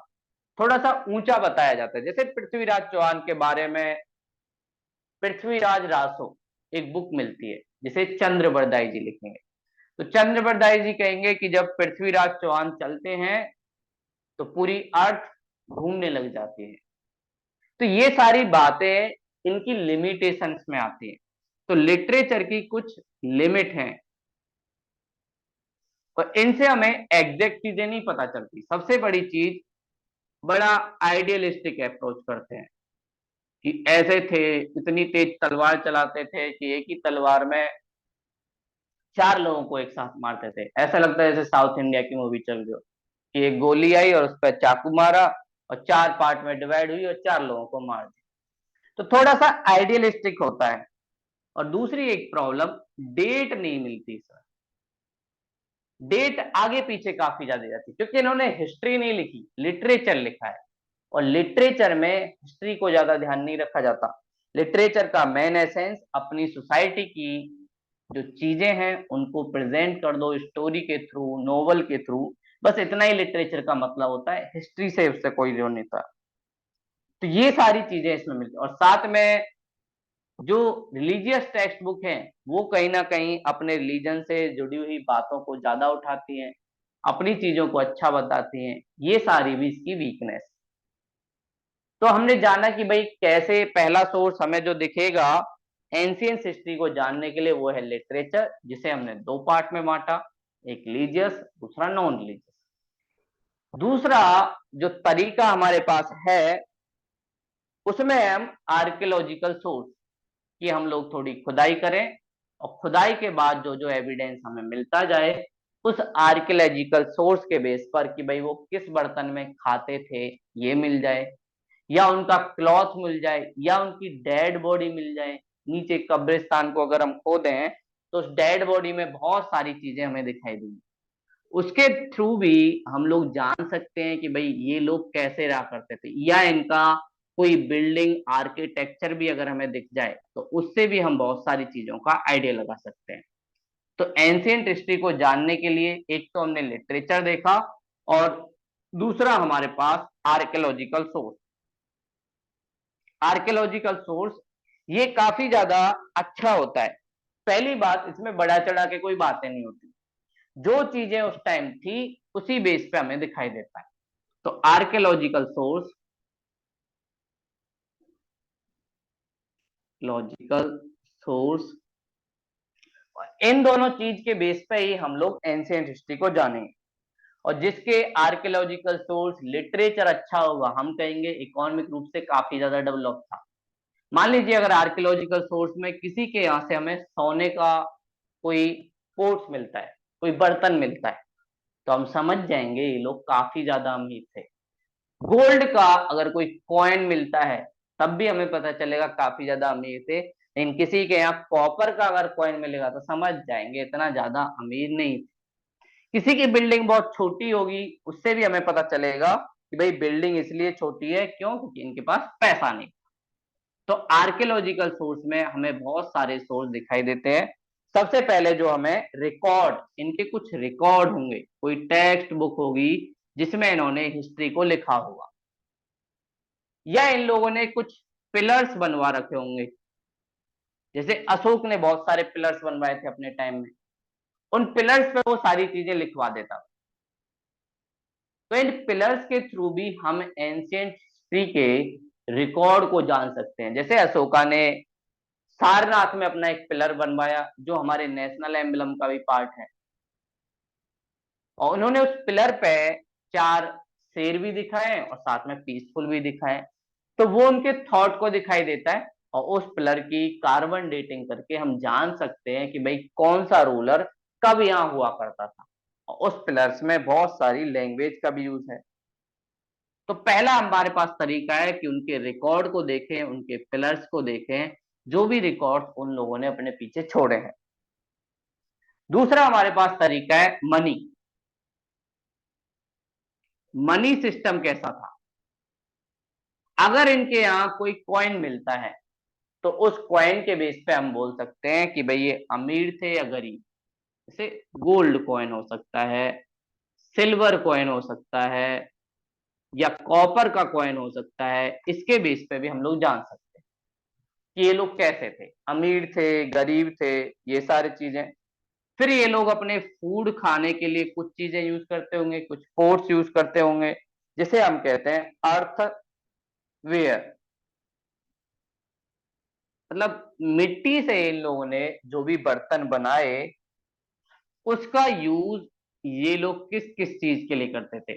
थोड़ा सा ऊंचा बताया जाता है। जैसे पृथ्वीराज चौहान के बारे में पृथ्वीराज रासो एक बुक मिलती है, जिसे चंद्र बरदाई जी लिखेंगे। तो चंद्र बरदाई जी कहेंगे कि जब पृथ्वीराज चौहान चलते हैं तो पूरी अर्थ घूमने लग जाती है। तो ये सारी बातें इनकी लिमिटेशंस में आती है। तो लिटरेचर की कुछ लिमिट हैं, और इनसे हमें एग्जैक्ट चीजें नहीं पता चलती। सबसे बड़ी चीज, बड़ा आइडियलिस्टिक अप्रोच करते हैं। कि ऐसे थे, इतनी तेज तलवार चलाते थे कि एक ही तलवार में 4 लोगों को एक साथ मारते थे। ऐसा लगता है जैसे साउथ इंडिया की मूवी चल रही हो, कि एक गोली आई और उस पर चाकू मारा और 4 पार्ट में डिवाइड हुई और 4 लोगों को मार दिया। तो थोड़ा सा आइडियलिस्टिक होता है। और दूसरी एक प्रॉब्लम, डेट नहीं मिलती सर। डेट आगे पीछे काफी ज्यादा जाती, क्योंकि इन्होंने हिस्ट्री नहीं लिखी, लिटरेचर लिखा है। और लिटरेचर में हिस्ट्री को ज्यादा ध्यान नहीं रखा जाता। लिटरेचर का मेन एसेंस अपनी सोसाइटी की जो चीजें हैं उनको प्रेजेंट कर दो, स्टोरी के थ्रू, नोवेल के थ्रू। बस इतना ही लिटरेचर का मतलब होता है, हिस्ट्री से उससे कोई जोड़ नहीं था। तो ये सारी चीजें इसमें मिलती, और साथ में जो रिलीजियस टेक्स्ट बुक हैं वो कहीं ना कहीं अपने रिलीजन से जुड़ी हुई बातों को ज्यादा उठाती हैं, अपनी चीजों को अच्छा बताती हैं। ये सारी भी इसकी वीकनेस। तो हमने जाना कि भाई कैसे पहला सोर्स हमें जो दिखेगा एंशियंट हिस्ट्री को जानने के लिए, वो है लिटरेचर, जिसे हमने 2 पार्ट में बांटा, एक रिलीजियस, दूसरा नॉन रिलीजियस। दूसरा जो तरीका हमारे पास है उसमें हम आर्कियोलॉजिकल सोर्स कि हम लोग थोड़ी खुदाई करें, और खुदाई के बाद जो जो एविडेंस हमें मिलता जाए उस आर्कियोलॉजिकल सोर्स के बेस पर कि भाई वो किस बर्तन में खाते थे ये मिल जाए, या उनका क्लॉथ मिल जाए, या उनकी डेड बॉडी मिल जाए। नीचे कब्रिस्तान को अगर हम खोदें तो उस डेड बॉडी में बहुत सारी चीजें हमें दिखाई देंगी। उसके थ्रू भी हम लोग जान सकते हैं कि भाई ये लोग कैसे रहा करते थे, या इनका कोई बिल्डिंग आर्किटेक्चर भी अगर हमें दिख जाए तो उससे भी हम बहुत सारी चीजों का आइडिया लगा सकते हैं। तो एंशियंट हिस्ट्री को जानने के लिए एक तो हमने लिटरेचर देखा, और दूसरा हमारे पास आर्कियोलॉजिकल सोर्स। आर्कियोलॉजिकल सोर्स ये काफी ज्यादा अच्छा होता है। पहली बात, इसमें बड़ा चढ़ा के कोई बातें नहीं होती, जो चीजें उस टाइम थी उसी बेस पे हमें दिखाई देता है। तो आर्कियोलॉजिकल सोर्स, लॉजिकल सोर्स, इन दोनों चीज के बेस पे ही हम लोग एंशियंट हिस्ट्री को जानेंगे। और जिसके आर्कियोलॉजिकल सोर्स लिटरेचर अच्छा होगा, हम कहेंगे इकोनॉमिक रूप से काफी ज्यादा डेवलप था। मान लीजिए अगर आर्कियोलॉजिकल सोर्स में किसी के यहाँ से हमें सोने का कोई पोर्ट्स मिलता है, कोई बर्तन मिलता है, तो हम समझ जाएंगे ये लोग काफी ज्यादा अमीर थे। गोल्ड का अगर कोई कॉइन मिलता है तब भी हमें पता चलेगा काफी ज्यादा अमीर थे। लेकिन किसी के यहाँ कॉपर का अगर कॉइन मिलेगा तो समझ जाएंगे इतना ज्यादा अमीर नहीं थे। किसी की बिल्डिंग बहुत छोटी होगी, उससे भी हमें पता चलेगा कि भाई बिल्डिंग इसलिए छोटी है क्यों, क्योंकि इनके पास पैसा नहीं। तो आर्कियोलॉजिकल सोर्स में हमें बहुत सारे सोर्स दिखाई देते हैं। सबसे पहले जो हमें रिकॉर्ड, इनके कुछ रिकॉर्ड होंगे, कोई टेक्स्ट बुक होगी जिसमें इन्होंने हिस्ट्री को लिखा होगा, या इन लोगों ने कुछ पिलर्स बनवा रखे होंगे। जैसे अशोक ने बहुत सारे पिलर्स बनवाए थे अपने टाइम में, उन पिलर्स पे वो सारी चीजें लिखवा देता। तो इन पिलर्स के थ्रू भी हम एंशियंट हिस्ट्री के रिकॉर्ड को जान सकते हैं। जैसे अशोका ने सारनाथ में अपना एक पिलर बनवाया जो हमारे नेशनल एम्बलम का भी पार्ट है, और उन्होंने उस पिलर पे 4 शेर भी दिखाए और साथ में पीसफुल भी दिखाए। तो वो उनके थॉट को दिखाई देता है, और उस पिलर की कार्बन डेटिंग करके हम जान सकते हैं कि भाई कौन सा रूलर कब यहाँ हुआ करता था। और उस पिलर्स में बहुत सारी लैंग्वेज का भी यूज है। तो पहला हमारे पास तरीका है कि उनके रिकॉर्ड को देखें, उनके पिलर्स को देखें, जो भी रिकॉर्ड उन लोगों ने अपने पीछे छोड़े हैं। दूसरा हमारे पास तरीका है मनी। मनी सिस्टम कैसा था? अगर इनके यहाँ कोई कॉइन मिलता है तो उस कॉइन के बेस पे हम बोल सकते हैं कि भाई ये अमीर थे या गरीब। जैसे गोल्ड कॉइन हो सकता है, सिल्वर कॉइन हो सकता है, या कॉपर का कॉइन हो सकता है। इसके बेस पे भी हम लोग जान सकते हैं कि ये लोग कैसे थे, अमीर थे, गरीब थे, ये सारी चीजें। फिर ये लोग अपने फूड खाने के लिए कुछ चीजें यूज करते होंगे, कुछ पोर्ट्स यूज करते होंगे, जिसे हम कहते हैं अर्थ वेयर। मतलब मिट्टी से इन लोगों ने जो भी बर्तन बनाए उसका यूज ये लोग किस किस चीज के लिए करते थे।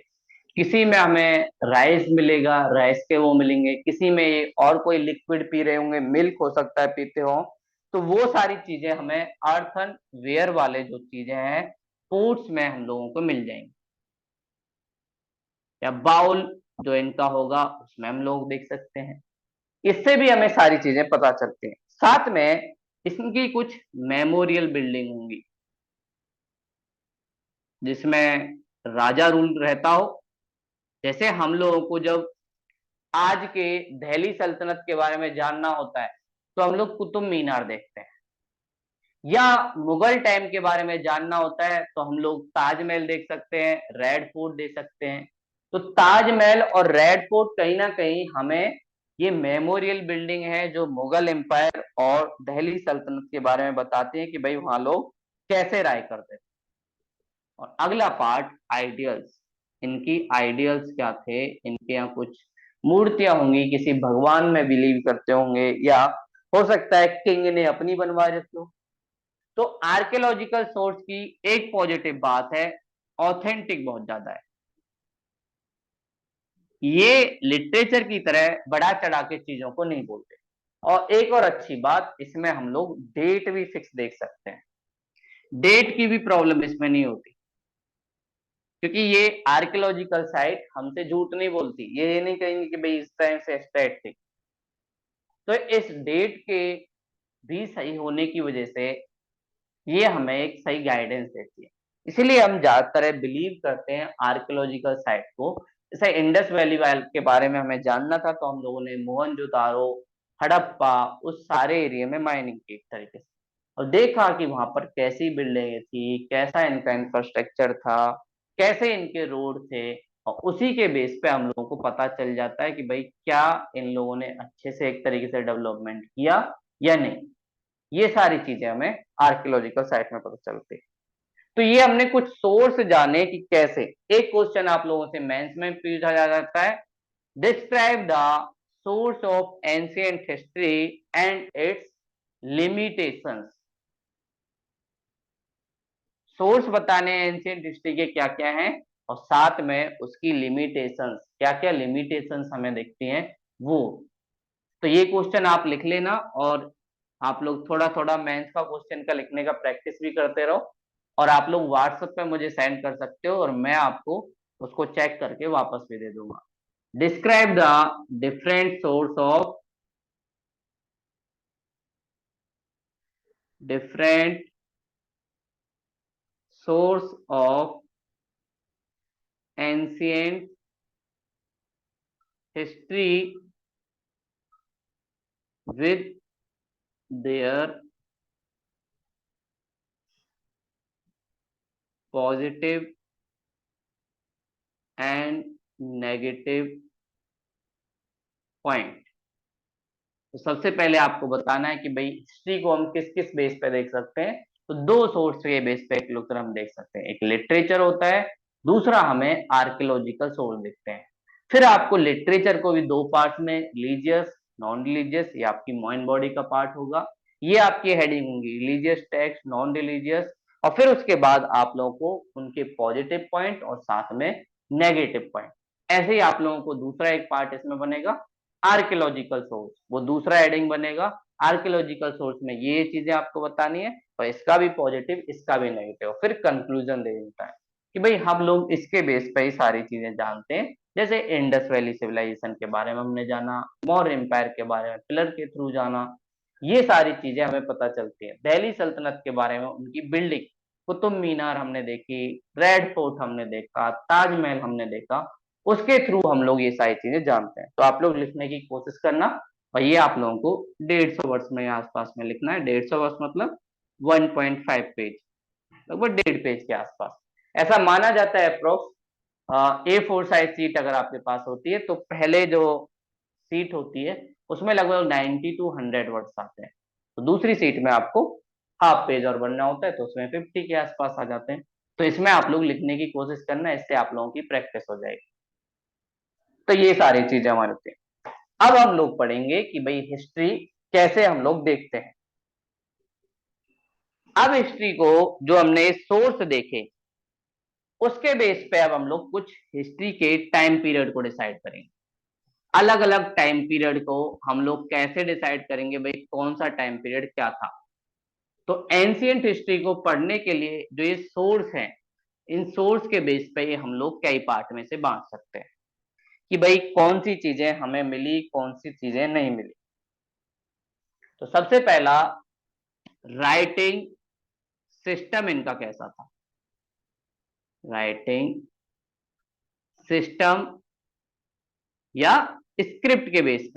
किसी में हमें राइस मिलेगा, राइस के वो मिलेंगे, किसी में ये और कोई लिक्विड पी रहे होंगे, मिल्क हो सकता है पीते हो। तो वो सारी चीजें हमें अर्थन वेयर वाले जो चीजें हैं फूड्स में हम लोगों को मिल जाएंगी। या बाउल जो इनका होगा उसमें हम लोग देख सकते हैं। इससे भी हमें सारी चीजें पता चलती हैं। साथ में इनकी कुछ मेमोरियल बिल्डिंग होंगी जिसमें राजा रूल रहता हो। जैसे हम लोगों को जब आज के दिल्ली सल्तनत के बारे में जानना होता है तो हम लोग कुतुब मीनार देखते हैं, या मुगल टाइम के बारे में जानना होता है तो हम लोग ताजमहल देख सकते हैं, रेड फोर्ट देख सकते हैं। तो ताजमहल और रेड फोर्ट कहीं ना कहीं हमें ये मेमोरियल बिल्डिंग है जो मुगल एम्पायर और दिल्ली सल्तनत के बारे में बताते हैं कि भाई वहां लोग कैसे राय करते थे। और अगला पार्ट आइडियल्स। इनकी आइडियल्स क्या थे, इनके यहाँ कुछ मूर्तियां होंगी, किसी भगवान में बिलीव करते होंगे, या हो सकता है किंग ने अपनी बनवा रखी हो। तो आर्कियोलॉजिकल सोर्स की एक पॉजिटिव बात है, ऑथेंटिक बहुत ज्यादा है। ये लिटरेचर की तरह बढ़ा चढ़ा के चीजों को नहीं बोलते। और एक और अच्छी बात, इसमें हम लोग डेट भी फिक्स देख सकते हैं। डेट की भी प्रॉब्लम इसमें नहीं होती, क्योंकि ये आर्कियोलॉजिकल साइट हमसे झूठ नहीं बोलती। ये नहीं कहेंगे कि भाई इस टाइम से स्टार्ट थी। तो इस डेट के भी सही होने की वजह से ये हमें एक सही गाइडेंस देती है। इसीलिए हम ज्यादातर बिलीव करते हैं आर्कियोलॉजिकल साइट को। जैसे इंडस वैली के बारे में हमें जानना था तो हम लोगों ने मोहनजोदारो, हड़प्पा, उस सारे एरिया में माइनिंग की एक तरीके से, और देखा कि वहां पर कैसी बिल्डिंगें थी, कैसा इनका इंफ्रास्ट्रक्चर था, कैसे इनके रोड थे। और उसी के बेस पे हम लोगों को पता चल जाता है कि भाई क्या इन लोगों ने अच्छे से एक तरीके से डेवलपमेंट किया या नहीं। ये सारी चीजें हमें आर्कियोलॉजिकल साइट में पता चलती है। तो ये हमने कुछ सोर्स जाने कि कैसे। एक क्वेश्चन आप लोगों से मेंस में पूछा जा सकता है, describe the source of ancient history and it's limitations. Source बताने एंशिएंट हिस्ट्री के क्या क्या हैं, और साथ में उसकी लिमिटेशंस, क्या क्या लिमिटेशंस हमें दिखती हैं वो। तो ये क्वेश्चन आप लिख लेना, और आप लोग थोड़ा थोड़ा मेंस का क्वेश्चन का लिखने का प्रैक्टिस भी करते रहो। और आप लोग व्हाट्सएप पे मुझे सेंड कर सकते हो और मैं आपको उसको चेक करके वापस भी दे दूंगा। Describe the different source of different source of ancient history with their positive and negative point. तो सबसे पहले आपको बताना है कि भाई हिस्ट्री को हम किस किस बेस पे देख सकते हैं। तो दो सोर्स के बेस पे एक लोग हम देख सकते हैं, एक लिटरेचर होता है, दूसरा हमें आर्कियोलॉजिकल सोर्स देखते हैं। फिर आपको लिटरेचर को भी दो पार्ट में, रिलीजियस, नॉन रिलीजियस, ये आपकी माइंड बॉडी का पार्ट होगा। ये आपकी हेडिंग होंगी, रिलीजियस टेक्स्ट, नॉन रिलीजियस। और फिर उसके बाद आप लोगों को उनके पॉजिटिव पॉइंट और साथ में नेगेटिव पॉइंट। ऐसे ही आप लोगों को दूसरा एक पार्ट इसमें बनेगा आर्कियोलॉजिकल सोर्स, वो दूसरा हेडिंग बनेगा। आर्कियोलॉजिकल सोर्स में ये चीजें आपको बतानी है, और इसका भी पॉजिटिव, इसका भी नेगेटिव, फिर कंक्लूजन दे देता है कि भाई हम लोग इसके बेस पे ही सारी चीजें जानते हैं। जैसे इंडस वैली सिविलाइजेशन के बारे में हमने जाना, मौर्य एम्पायर के बारे में पिलर के थ्रू जाना, ये सारी चीजें हमें पता चलती है। दिल्ली सल्तनत के बारे में उनकी बिल्डिंग, कुतुब मीनार हमने देखी, रेड फोर्ट हमने देखा, ताजमहल हमने देखा, उसके थ्रू हम लोग ये सारी चीजें जानते हैं। तो आप लोग लिखने की कोशिश करना, और ये आप लोगों को 150 वर्ड्स में आसपास में लिखना है। 150 वर्ड्स मतलब 1.5 पेज, लगभग 1.5 पेज के आसपास। ऐसा माना जाता है अप्रोक्स। A4 साइज सीट अगर आपके पास होती है तो पहले जो सीट होती है उसमें लगभग 90 to 100 वर्ड्स आते हैं। तो दूसरी सीट में आपको हाफ पेज और बनना होता है तो उसमें 50 के आसपास आ जाते हैं। तो इसमें आप लोग लिखने की कोशिश करना, इससे आप लोगों की प्रैक्टिस हो जाएगी। तो ये सारी चीजें हमारे थे। अब हम लोग पढ़ेंगे कि भाई हिस्ट्री कैसे हम लोग देखते हैं। अब हिस्ट्री को जो हमने सोर्स देखे, उसके बेस पे अब हम लोग कुछ हिस्ट्री के टाइम पीरियड को डिसाइड करेंगे। अलग अलग टाइम पीरियड को हम लोग कैसे डिसाइड करेंगे भाई कौन सा टाइम पीरियड क्या था। तो एंशियंट हिस्ट्री को पढ़ने के लिए जो ये सोर्स हैं, इन सोर्स के बेस पे ये हम लोग कई पार्ट में से बांट सकते हैं कि भाई कौन सी चीजें हमें मिली, कौन सी चीजें नहीं मिली। तो सबसे पहला, राइटिंग सिस्टम इनका कैसा था। राइटिंग सिस्टम या स्क्रिप्ट के बेस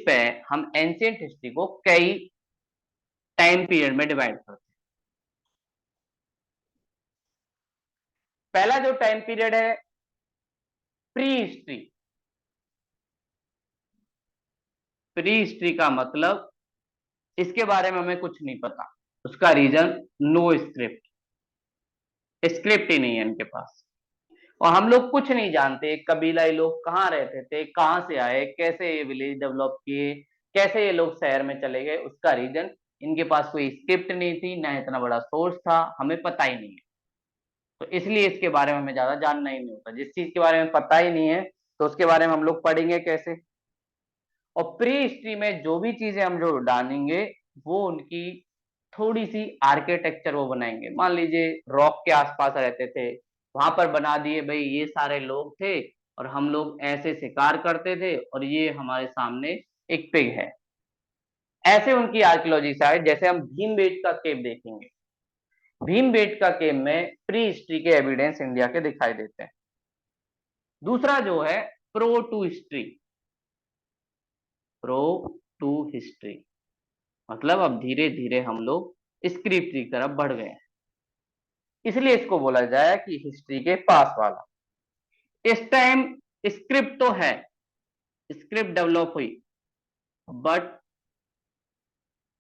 पे हम एंशियंट हिस्ट्री को कई टाइम पीरियड में डिवाइड करते हैं। पहला जो टाइम पीरियड है, प्री हिस्ट्री। प्री हिस्ट्री का मतलब इसके बारे में हमें कुछ नहीं पता। उसका रीजन, नो स्क्रिप्ट। स्क्रिप्ट ही नहीं है इनके पास, और हम लोग कुछ नहीं जानते कबीलाई लोग कहाँ रहते थे, कहाँ से आए, कैसे ये विलेज डेवलप किए, कैसे ये लोग शहर में चले गए। उसका रीजन, इनके पास कोई स्क्रिप्ट नहीं थी, ना इतना बड़ा सोर्स था, हमें पता ही नहीं है। तो इसलिए इसके बारे में हमें ज्यादा जानना ही नहीं होता। जिस चीज के बारे में पता ही नहीं है तो उसके बारे में हम लोग पढ़ेंगे कैसे। और प्री हिस्ट्री में जो भी चीजें हम जो डालेंगे, वो उनकी थोड़ी सी आर्किटेक्चर वो बनाएंगे। मान लीजिए रॉक के आसपास रहते थे, वहां पर बना दिए भाई ये सारे लोग थे और हम लोग ऐसे शिकार करते थे और ये हमारे सामने एक पिग है। ऐसे उनकी आर्कियोलॉजी से आए। जैसे हम भीमबेटका केव देखेंगे, भीमबेटका केव में प्री हिस्ट्री के एविडेंस इंडिया के दिखाई देते हैं। दूसरा जो है, protohistory. Protohistory मतलब अब धीरे धीरे हम लोग स्क्रिप्ट की तरफ बढ़ गए हैं, इसलिए इसको बोला जाए कि हिस्ट्री के पास वाला। इस टाइम स्क्रिप्ट तो है, स्क्रिप्ट डेवलप हुई, बट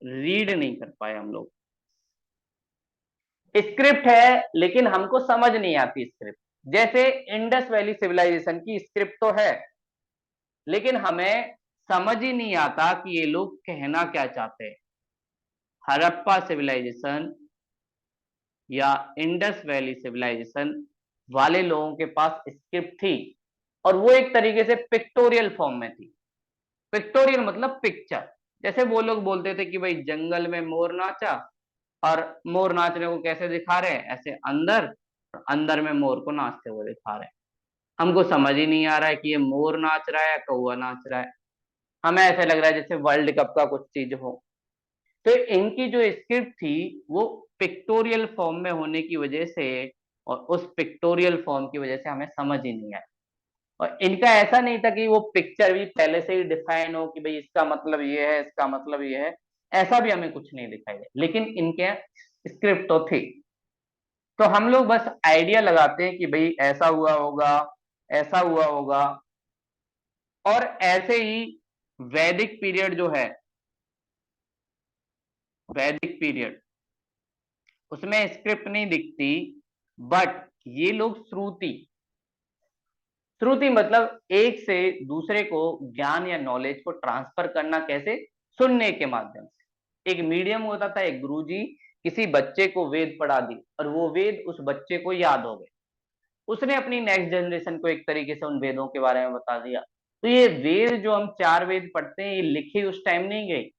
रीड नहीं कर पाए हम लोग। स्क्रिप्ट है लेकिन हमको समझ नहीं आती स्क्रिप्ट। जैसे इंडस वैली सिविलाइजेशन की स्क्रिप्ट तो है, लेकिन हमें समझ ही नहीं आता कि ये लोग कहना क्या चाहते हैं। हड़प्पा सिविलाइजेशन या इंडस वैली सिविलाइजेशन वाले लोगों के पास स्क्रिप्ट थी, और वो एक तरीके से पिक्टोरियल फॉर्म में थी। पिक्टोरियल मतलब पिक्चर। जैसे वो लोग बोलते थे कि भाई जंगल में मोर नाचा, और मोर नाचने को कैसे दिखा रहे हैं, ऐसे अंदर, और अंदर में मोर को नाचते हुए दिखा रहे हैं। हमको समझ ही नहीं आ रहा है कि ये मोर नाच रहा है या कौवा नाच रहा है। हमें ऐसे लग रहा है जैसे वर्ल्ड कप का कुछ चीज हो। तो इनकी जो स्क्रिप्ट थी वो पिक्टोरियल फॉर्म में होने की वजह से, और उस पिक्टोरियल फॉर्म की वजह से हमें समझ ही नहीं आया। और इनका ऐसा नहीं था कि वो पिक्चर भी पहले से ही डिफाइन हो कि भाई इसका मतलब ये है, इसका मतलब ये है। ऐसा भी हमें कुछ नहीं दिखाई दे, लेकिन इनके स्क्रिप्ट तो थी। तो हम लोग बस आइडिया लगाते हैं कि भाई ऐसा हुआ होगा, ऐसा हुआ होगा। और ऐसे ही वैदिक पीरियड जो है, वैदिक पीरियड, उसमें स्क्रिप्ट नहीं दिखती, बट ये लोग श्रुति, श्रुति मतलब एक से दूसरे को ज्ञान या नॉलेज को ट्रांसफर करना कैसे, सुनने के माध्यम से। एक मीडियम होता था, एक गुरुजी किसी बच्चे को वेद पढ़ा दी और वो वेद उस बच्चे को याद हो गए, उसने अपनी नेक्स्ट जनरेशन को एक तरीके से उन वेदों के बारे में बता दिया। तो ये वेद जो हम चार वेद पढ़ते हैं, ये लिखे उस टाइम नहीं गए,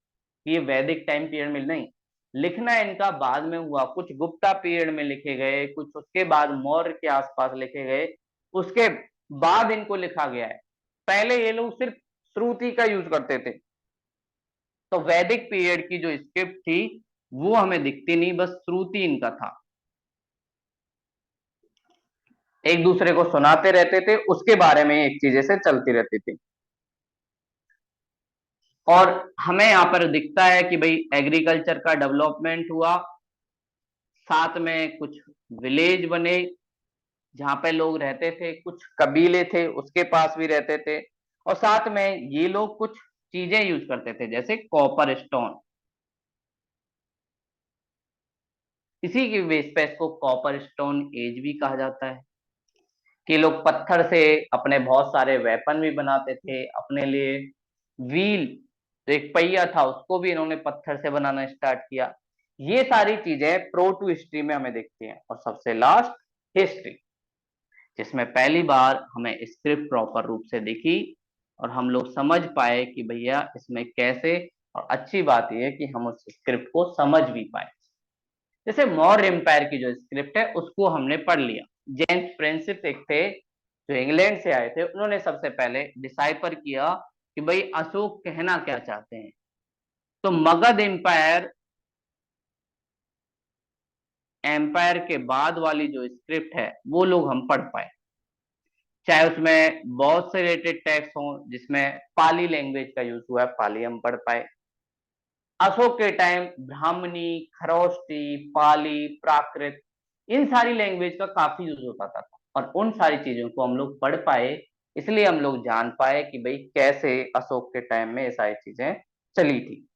ये वैदिक टाइम पीरियड में नहीं। लिखना इनका बाद में हुआ, कुछ गुप्ता पीरियड में लिखे गए, कुछ उसके बाद मौर्य के आसपास लिखे गए, उसके बाद इनको लिखा गया है। पहले ये लोग सिर्फ श्रुति का यूज करते थे। तो वैदिक पीरियड की जो स्क्रिप्ट थी वो हमें दिखती नहीं, बस श्रुति इनका था। एक दूसरे को सुनाते रहते थे, उसके बारे में एक चीजें से चलती रहती थी। और हमें यहाँ पर दिखता है कि भाई एग्रीकल्चर का डेवलपमेंट हुआ, साथ में कुछ विलेज बने जहां पे लोग रहते थे, कुछ कबीले थे उसके पास भी रहते थे, और साथ में ये लोग कुछ चीजें यूज करते थे जैसे कॉपर स्टोन। इसी की बेस पे इसको कॉपर स्टोन एज भी कहा जाता है, कि लोग पत्थर से अपने बहुत सारे वेपन भी बनाते थे अपने लिए। व्हील, तो एक पहिया था, उसको भी इन्होंने पत्थर से बनाना स्टार्ट किया। ये सारी चीजें प्रो टू हिस्ट्री में हमें दिखती हैं। और सबसे लास्ट हिस्ट्री, जिसमें पहली बार हमें स्क्रिप्ट प्रॉपर रूप से दिखी और हम लोग समझ पाए कि भैया इसमें कैसे, और अच्छी बात यह है कि हम उस स्क्रिप्ट को समझ भी पाए। जैसे मौर्य एम्पायर की जो स्क्रिप्ट है उसको हमने पढ़ लिया। जेम्स प्रिंसिप एक थे जो इंग्लैंड से आए थे, उन्होंने सबसे पहले डिसाइफर किया कि भाई अशोक कहना क्या चाहते हैं। तो मगध एम्पायर के बाद वाली जो स्क्रिप्ट है वो लोग हम पढ़ पाए, चाहे उसमें बहुत से रिलेटेड टेक्स्ट हों, जिसमें पाली लैंग्वेज का यूज हुआ है, पाली हम पढ़ पाए। अशोक के टाइम ब्राह्मणी, खरोष्टी, पाली, प्राकृत, इन सारी लैंग्वेज का काफी यूज होता था, और उन सारी चीजों को हम लोग पढ़ पाए। इसलिए हम लोग जान पाए कि भाई कैसे अशोक के टाइम में ये सारी चीजें चली थी।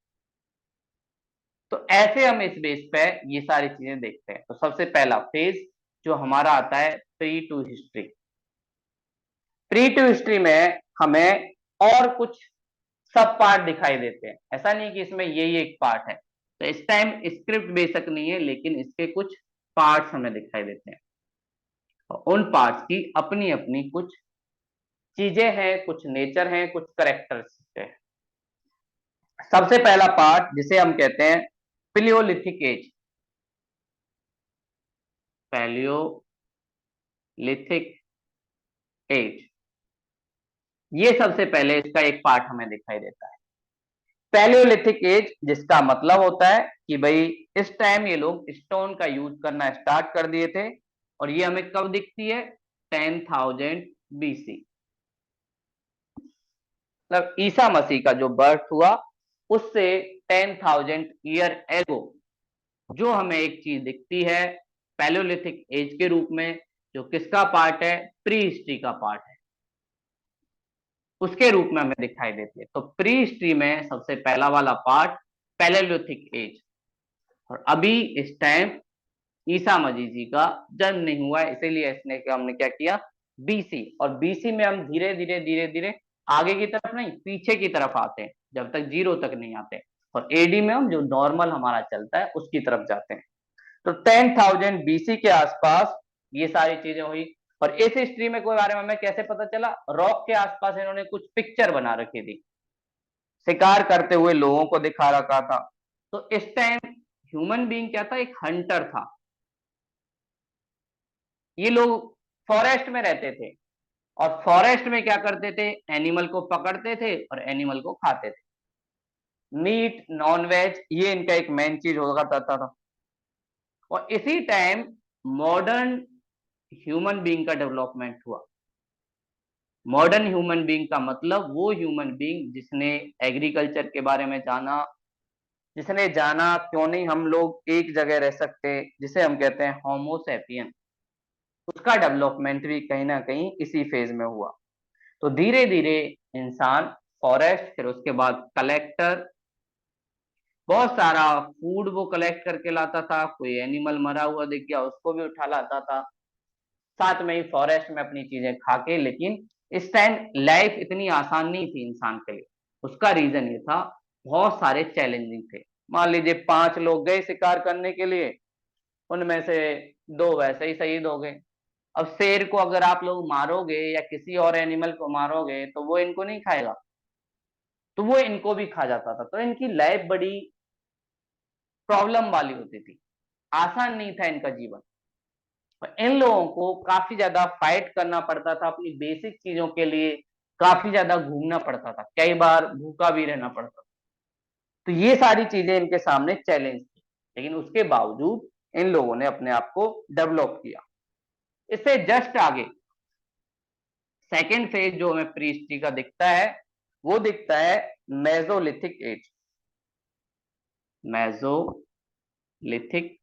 तो ऐसे हम इस बेस पे ये सारी चीजें देखते हैं। तो सबसे पहला फेज जो हमारा आता है protohistory. Protohistory में हमें और कुछ सब पार्ट दिखाई देते हैं, ऐसा नहीं कि इसमें यही एक पार्ट है। तो इस टाइम स्क्रिप्ट बेशक नहीं है, लेकिन इसके कुछ पार्ट्स हमें दिखाई देते हैं, और उन पार्ट्स की अपनी अपनी कुछ चीजें हैं, कुछ नेचर हैं, कुछ करेक्टर्स हैं। सबसे पहला पार्ट जिसे हम कहते हैं पिलियोलिथिक एज। पैलियोलिथिक एज, ये सबसे पहले इसका एक पार्ट हमें दिखाई देता है। पैलियोलिथिक एज जिसका मतलब होता है कि भाई इस टाइम ये लोग स्टोन का यूज करना स्टार्ट कर दिए थे, और ये हमें कब दिखती है? 10,000 BC, मतलब ईसा मसीह का जो बर्थ हुआ उससे 10,000 ईयर एगो जो हमें एक चीज दिखती है पैलियोलिथिक एज के रूप में, जो किसका पार्ट है? प्री हिस्ट्री का पार्ट है, उसके रूप में हमें दिखाई देती है। तो प्री हिस्ट्री में सबसे पहला वाला पार्ट पैलियोलिथिक एज। और अभी इस टाइम ईसा मसीह जी का जन्म नहीं हुआ है, इसीलिए इसने हमने क्या किया? बीसी। और बीसी में हम धीरे धीरे धीरे धीरे आगे की तरफ नहीं, पीछे की तरफ आते हैं, जब तक जीरो तक नहीं आते। और एडी में हम जो नॉर्मल हमारा चलता है उसकी तरफ जाते हैं। तो 10,000 BC के आसपास ये सारी चीजें हुई। और इस हिस्ट्री में कोई बारे में हमें कैसे पता चला? रॉक के आसपास इन्होंने कुछ पिक्चर बना रखी थी, शिकार करते हुए लोगों को दिखा रखा था। तो इस टाइम ह्यूमन बीइंग क्या था? एक हंटर था। ये लोग फॉरेस्ट में रहते थे, और फॉरेस्ट में क्या करते थे? एनिमल को पकड़ते थे और एनिमल को खाते थे। मीट, नॉन वेज, ये इनका एक मेन चीज होगा था। और इसी टाइम मॉडर्न ह्यूमन बीइंग का डेवलपमेंट हुआ। मॉडर्न ह्यूमन बीइंग का मतलब वो ह्यूमन बीइंग जिसने एग्रीकल्चर के बारे में जाना, जिसने जाना क्यों नहीं हम लोग एक जगह रह सकते, जिसे हम कहते हैं होमो सैपियन, उसका डेवलपमेंट भी कहीं ना कहीं इसी फेज में हुआ। तो धीरे धीरे इंसान फॉरेस्ट, फिर उसके बाद कलेक्टर, बहुत सारा फूड वो कलेक्ट करके लाता था, कोई एनिमल मरा हुआ दिख गया उसको भी उठा लाता था, साथ में ही फॉरेस्ट में अपनी चीजें खा के। लेकिन इस टाइम लाइफ इतनी आसान नहीं थी इंसान के लिए। उसका रीजन ये था, बहुत सारे चैलेंजिंग थे। मान लीजिए 5 लोग गए शिकार करने के लिए, उनमें से 2 वैसे ही शहीद हो गए। अब शेर को अगर आप लोग मारोगे या किसी और एनिमल को मारोगे तो वो इनको नहीं खाएगा, तो वो इनको भी खा जाता था। तो इनकी लाइफ बड़ी प्रॉब्लम वाली होती थी, आसान नहीं था इनका जीवन। और इन लोगों को काफी ज्यादा फाइट करना पड़ता था अपनी बेसिक चीजों के लिए, काफी ज्यादा घूमना पड़ता था, कई बार भूखा भी रहना पड़ता था। तो ये सारी चीजें इनके सामने चैलेंज थी, लेकिन उसके बावजूद इन लोगों ने अपने आप को डेवलप किया। इससे जस्ट आगे सेकेंड फेज जो हमें प्री हिस्ट्री का दिखता है, वो दिखता है Mesolithic as. Mesolithic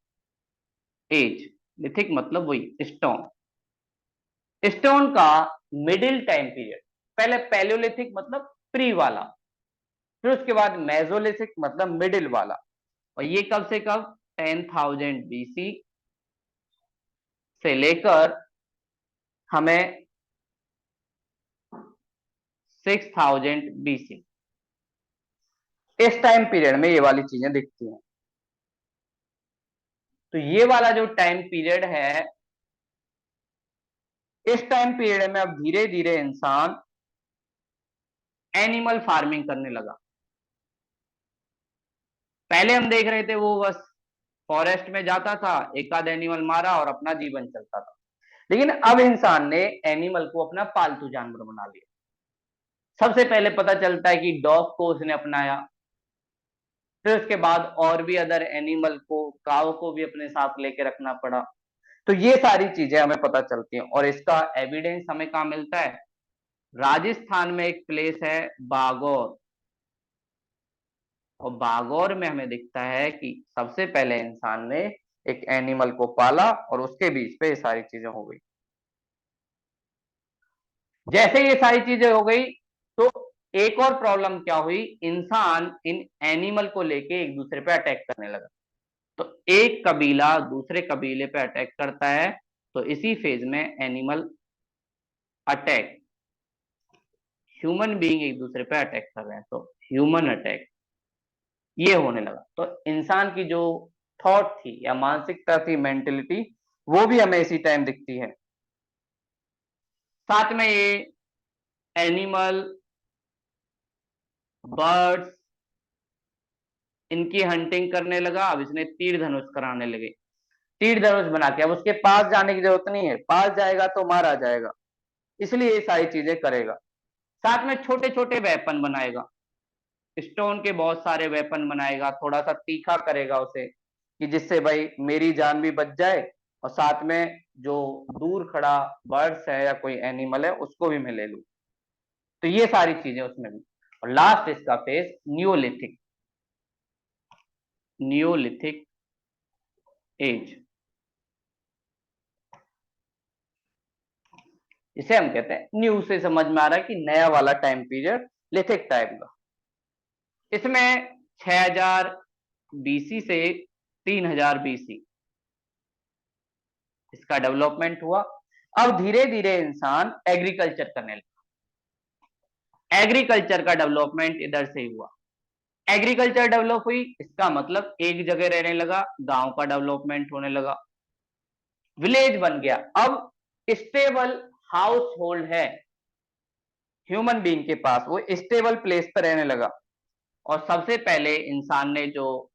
as, lithic मतलब वही स्टोन। स्टोन का मिडिल टाइम पीरियड, पहले पैलियोलिथिक मतलब प्री वाला, फिर उसके बाद मेसोलिथिक मतलब मिडिल वाला। और ये कब से कब? 10,000 BC से लेकर हमें 6,000 BC, इस टाइम पीरियड में ये वाली चीजें दिखती हैं। तो ये वाला जो टाइम पीरियड है, इस टाइम पीरियड में अब धीरे धीरे इंसान एनिमल फार्मिंग करने लगा। पहले हम देख रहे थे वो बस फॉरेस्ट में जाता था, एक आध एनिमल मारा और अपना जीवन चलता था। लेकिन अब इंसान ने एनिमल को अपना पालतू जानवर बना लिया। सबसे पहले पता चलता है कि डॉग को उसने अपनाया, फिर उसके बाद और भी अदर एनिमल को, काऊ को भी अपने साथ लेके रखना पड़ा। तो ये सारी चीजें हमें पता चलती हैं और इसका एविडेंस हमें कहाँ मिलता है? राजस्थान में एक प्लेस है बागौर, और बागौर में हमें दिखता है कि सबसे पहले इंसान ने एक एनिमल को पाला और उसके बीच पे ये सारी चीजें हो गई। जैसे ये सारी चीजें हो गई तो एक और प्रॉब्लम क्या हुई, इंसान इन एनिमल को लेके एक दूसरे पे अटैक करने लगा। तो एक कबीला दूसरे कबीले पे अटैक करता है, तो इसी फेज में एनिमल अटैक, ह्यूमन बीइंग एक दूसरे पे अटैक कर रहे हैं, तो ह्यूमन अटैक ये होने लगा। तो इंसान की जो थॉट थी या मानसिकता थी, मेंटेलिटी, वो भी हमें इसी टाइम दिखती है। साथ में ये एनिमल, बर्ड्स, इनकी हंटिंग करने लगा। अब इसने तीर धनुष कराने लगे, तीर धनुष बना के, अब उसके पास जाने की जरूरत नहीं है, पास जाएगा तो मारा जाएगा, इसलिए ये सारी चीजें करेगा। साथ में छोटे छोटे वेपन बनाएगा, स्टोन के बहुत सारे वेपन बनाएगा, थोड़ा सा तीखा करेगा उसे, कि जिससे भाई मेरी जान भी बच जाए और साथ में जो दूर खड़ा बर्ड्स है या कोई एनिमल है उसको भी मैं ले लूं। तो ये सारी चीजें उसमें भी। और लास्ट इसका फेज नियोलिथिक, नियोलिथिक एज, इसे हम कहते हैं, न्यू से समझ में आ रहा है कि नया वाला टाइम पीरियड लिथिक टाइम का। इसमें 6000 बीसी से 3000 बीसी इसका डेवलपमेंट हुआ। अब धीरे धीरे इंसान एग्रीकल्चर करने लगा, एग्रीकल्चर का डेवलपमेंट इधर से ही हुआ। एग्रीकल्चर डेवलप हुई, इसका मतलब एक जगह रहने लगा, गांव का डेवलपमेंट होने लगा, विलेज बन गया। अब स्टेबल हाउस होल्ड है ह्यूमन बीइंग के पास, वो स्टेबल प्लेस पर रहने लगा। और सबसे पहले इंसान ने जो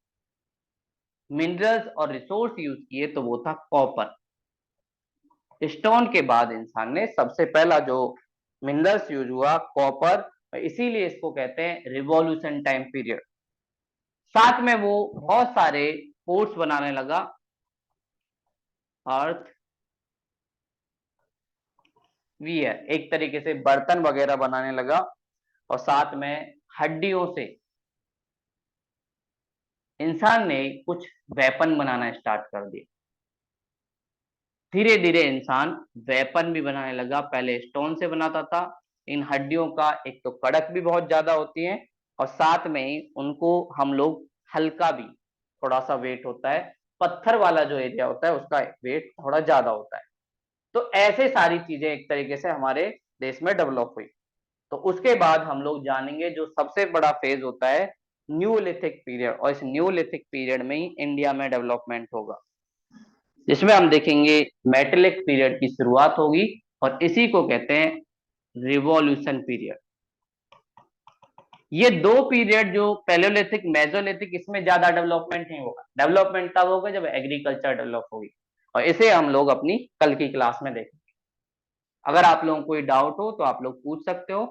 मिनरल्स और रिसोर्स यूज किए तो वो था कॉपर। स्टोन के बाद इंसान ने सबसे पहला जो मिनरल्स यूज हुआ कॉपर, इसीलिए इसको कहते हैं रिवॉल्यूशन टाइम पीरियड। साथ में वो बहुत सारे पोर्ट्स बनाने लगा, अर्थ वियर, एक तरीके से बर्तन वगैरह बनाने लगा, और साथ में हड्डियों से इंसान ने कुछ वेपन बनाना स्टार्ट कर दिया। धीरे धीरे इंसान वेपन भी बनाने लगा, पहले स्टोन से बनाता था। इन हड्डियों का एक तो कड़क भी बहुत ज्यादा होती है, और साथ में ही उनको हम लोग हल्का भी, थोड़ा सा वेट होता है, पत्थर वाला जो एरिया होता है उसका वेट थोड़ा ज्यादा होता है। तो ऐसे सारी चीजें एक तरीके से हमारे देश में डेवलप हुई। तो उसके बाद हम लोग जानेंगे जो सबसे बड़ा फेज होता है न्यूलिथिक पीरियड, और इस न्यूलिथिक पीरियड में ही इंडिया में डेवलपमेंट होगा, जिसमें हम देखेंगे मेटलिक पीरियड की शुरुआत होगी, और इसी को कहते हैं रिवॉल्यूशन पीरियड। ये दो पीरियड जो पैलियोलिथिक, मेसोलिथिक, इसमें ज्यादा डेवलपमेंट नहीं होगा। डेवलपमेंट तब होगा जब एग्रीकल्चर डेवलप होगी, और इसे हम लोग अपनी कल की क्लास में देखेंगे। अगर आप लोगों को कोई डाउट हो तो आप लोग पूछ सकते हो।